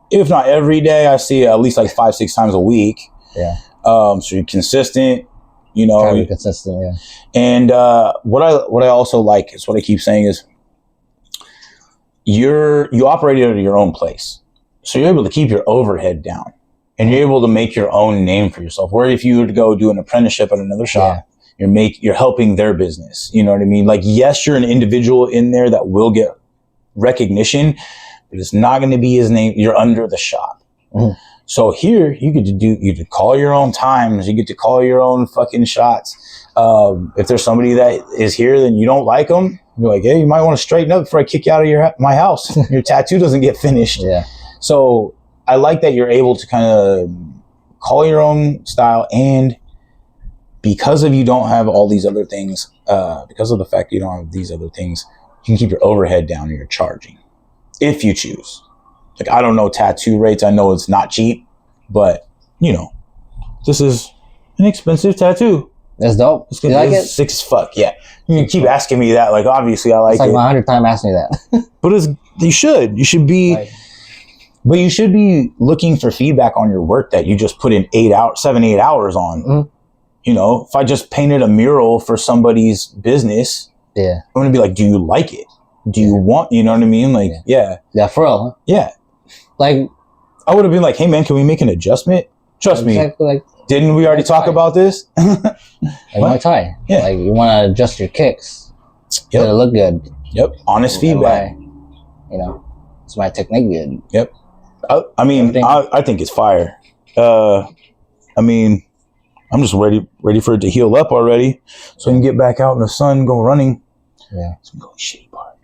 if not every day, I see it at least like 5-6 times a week. Yeah. So you're consistent, you know. Try to be consistent, yeah. And what I also like is what I keep saying is you operate out of your own place. So you're able to keep your overhead down and you're able to make your own name for yourself. Where if you were to go do an apprenticeship at another shop, you're helping their business. You know what I mean? Like, yes, you're an individual in there that will get recognition, but it's not going to be his name. You're under the shop. Mhm.
So here you could call your own times. You get to call your own fucking shots. If there's somebody that is here, then you don't like them. You're like, hey, you might want to straighten up before I kick you out of my house. Your tattoo doesn't get finished.
Yeah.
So I like that you're able to kind of call your own style, and because you don't have all these other things, because of the fact you don't have these other things, you can keep your overhead down and you're charging if you choose. Like, I don't know tattoo rates. I know it's not cheap, but this is an expensive tattoo.
That's dope.
It's
You like it?
sick as fuck. Yeah. You can keep asking me that. Like, obviously I like
It's like
it.
my 100th time asking me that.
But you should be,
Right.
but you should be looking for feedback on your work that you just put in 7-8 hours on.
Mhm.
If I just painted a mural for somebody's business,
Yeah.
I'm going to be like, do you like it? Do you want, you know what I mean? Like, yeah.
Yeah, for real. Huh?
Yeah.
Like,
I would have been like, hey man, can we make an adjustment? Trust me.
exactly like
Didn't we already talk about this?
Muay Thai.
Yeah.
Like, you want to adjust your kicks.
Yep.
Let it look good.
Yep. Honest feedback.
It's my technique good.
Yep. I mean,
Everything.
I think it's fire. I mean, I'm just ready for it to heal up already, so I can get back out in the sun, go running.
Yeah.
It's a really shitty part.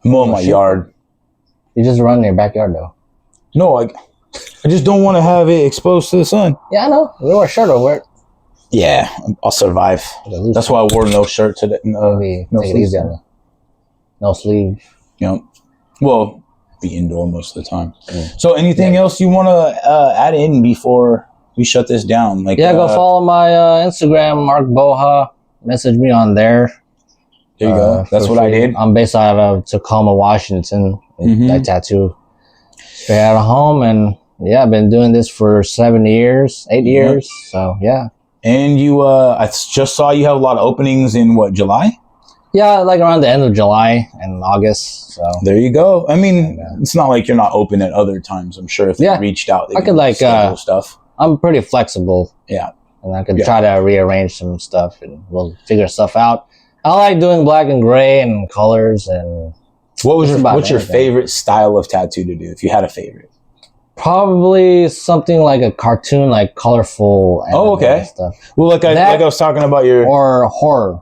I'm mowing my yard.
You just run in your backyard, though.
No, I just don't want to have it exposed to the sun.
Yeah, I know. You wear a shirt over it.
Yeah, I'll survive. That's why I wore no shirt today.
Maybe
No
take it
sleeves.
easy on you. No sleeve.
Well, be indoor most of the time.
Mm.
So anything else you want to add in before we shut this down? Like,
Yeah, go follow my Instagram, Mark Boja. Message me on there.
There you go. That's
for
what I
free.
did.
I'm based out of Tacoma, Washington.
Mhm.
I tattoo straight out of home, and yeah, I've been doing this for 7 years, 8 years. So yeah,
And you, I just saw you have a lot of openings in July?
yeah, like around the end of July and August. So
There you go. I mean, it's not like you're not open at other times. I'm sure if they reached out, they
I could
schedule stuff.
I'm pretty flexible.
Yeah.
And I could try to rearrange some stuff, and we'll figure stuff out. I like doing black and gray and colors, and
What's your
everything.
favorite style of tattoo to do, if you had a favorite?
probably something like a cartoon, like colorful.
Oh, okay.
and stuff.
Well, like I was talking about your
Or horror.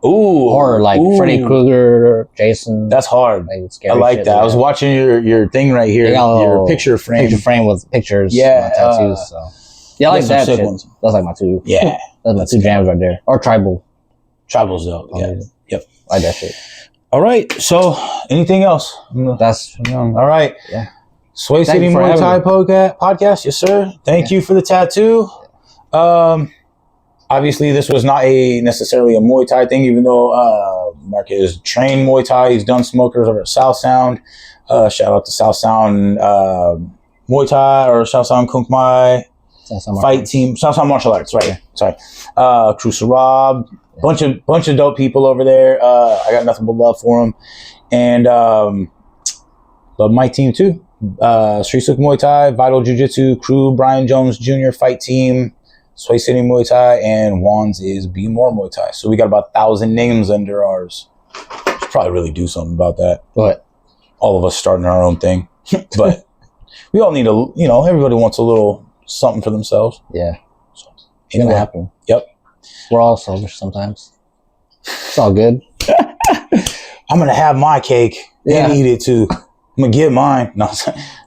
horror,
Like Freddy Krueger, Jason.
That's hard.
Like scary
I like
shit,
that.
yeah.
I was watching your thing right here,
They got a
your
little
picture frame.
Picture frame with pictures.
Yeah,
tattoos. So yeah, I like
some
that
sick
shit.
ones.
That's like my two.
Yeah,
That's my two jams right there. Or tribal.
Tribal's dope. Yeah. Yep.
I like that shit.
All right. So, anything else?
That's
All right.
Yeah.
Sway
Thank
City
you for
Muay Thai
having
podcast. Yes, sir. Thank you for the tattoo. Obviously, this was not necessarily a Muay Thai thing, even though Mark is trained Muay Thai. He's done smokers over at South Sound. Shout out to South Sound Muay Thai or South Sound Kung Mai fight team. South Sound Martial Arts, right? Sorry. Crew Sarab. Bunch of dope people over there. I got nothing but love for them. And love my team too. Street Sook Muay Thai, Vital Jiu Jitsu, Crew, Brian Jones Jr. fight team, Sway City Muay Thai, and Juan's is Be More Muay Thai. So we got about 1,000 names under ours. Should probably really do something about that.
What?
All of us starting our own thing. But we all need everybody wants a little something for themselves.
Yeah.
So,
It's gonna happen.
Yep.
We're all selfish sometimes. It's all good.
I'm going to have my cake and eat it too. I'm going to get mine. No,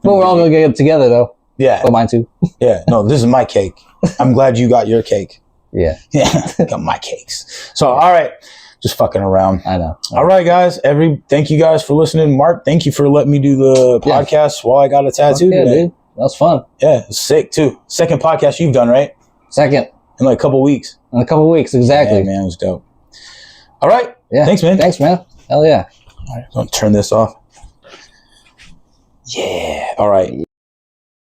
But we're all gonna get it together though.
yeah.
But mine too.
Yeah. No, this is my cake. I'm glad you got your cake.
Yeah.
Yeah. Got my cakes. So, all right. Just fucking around.
I know.
All right, guys. Thank you guys for listening. Mark, thank you for letting me do the podcast while I got a tattoo
Yeah,
today.
dude. That was fun.
Yeah, it's sick too. Second podcast you've done, right?
Second.
In like a couple weeks.
In a couple weeks, exactly.
Yeah, man, it was dope. All right.
Yeah.
Thanks, man.
Thanks, man. Hell yeah.
All right, I'm gonna turn this off. Yeah. All right.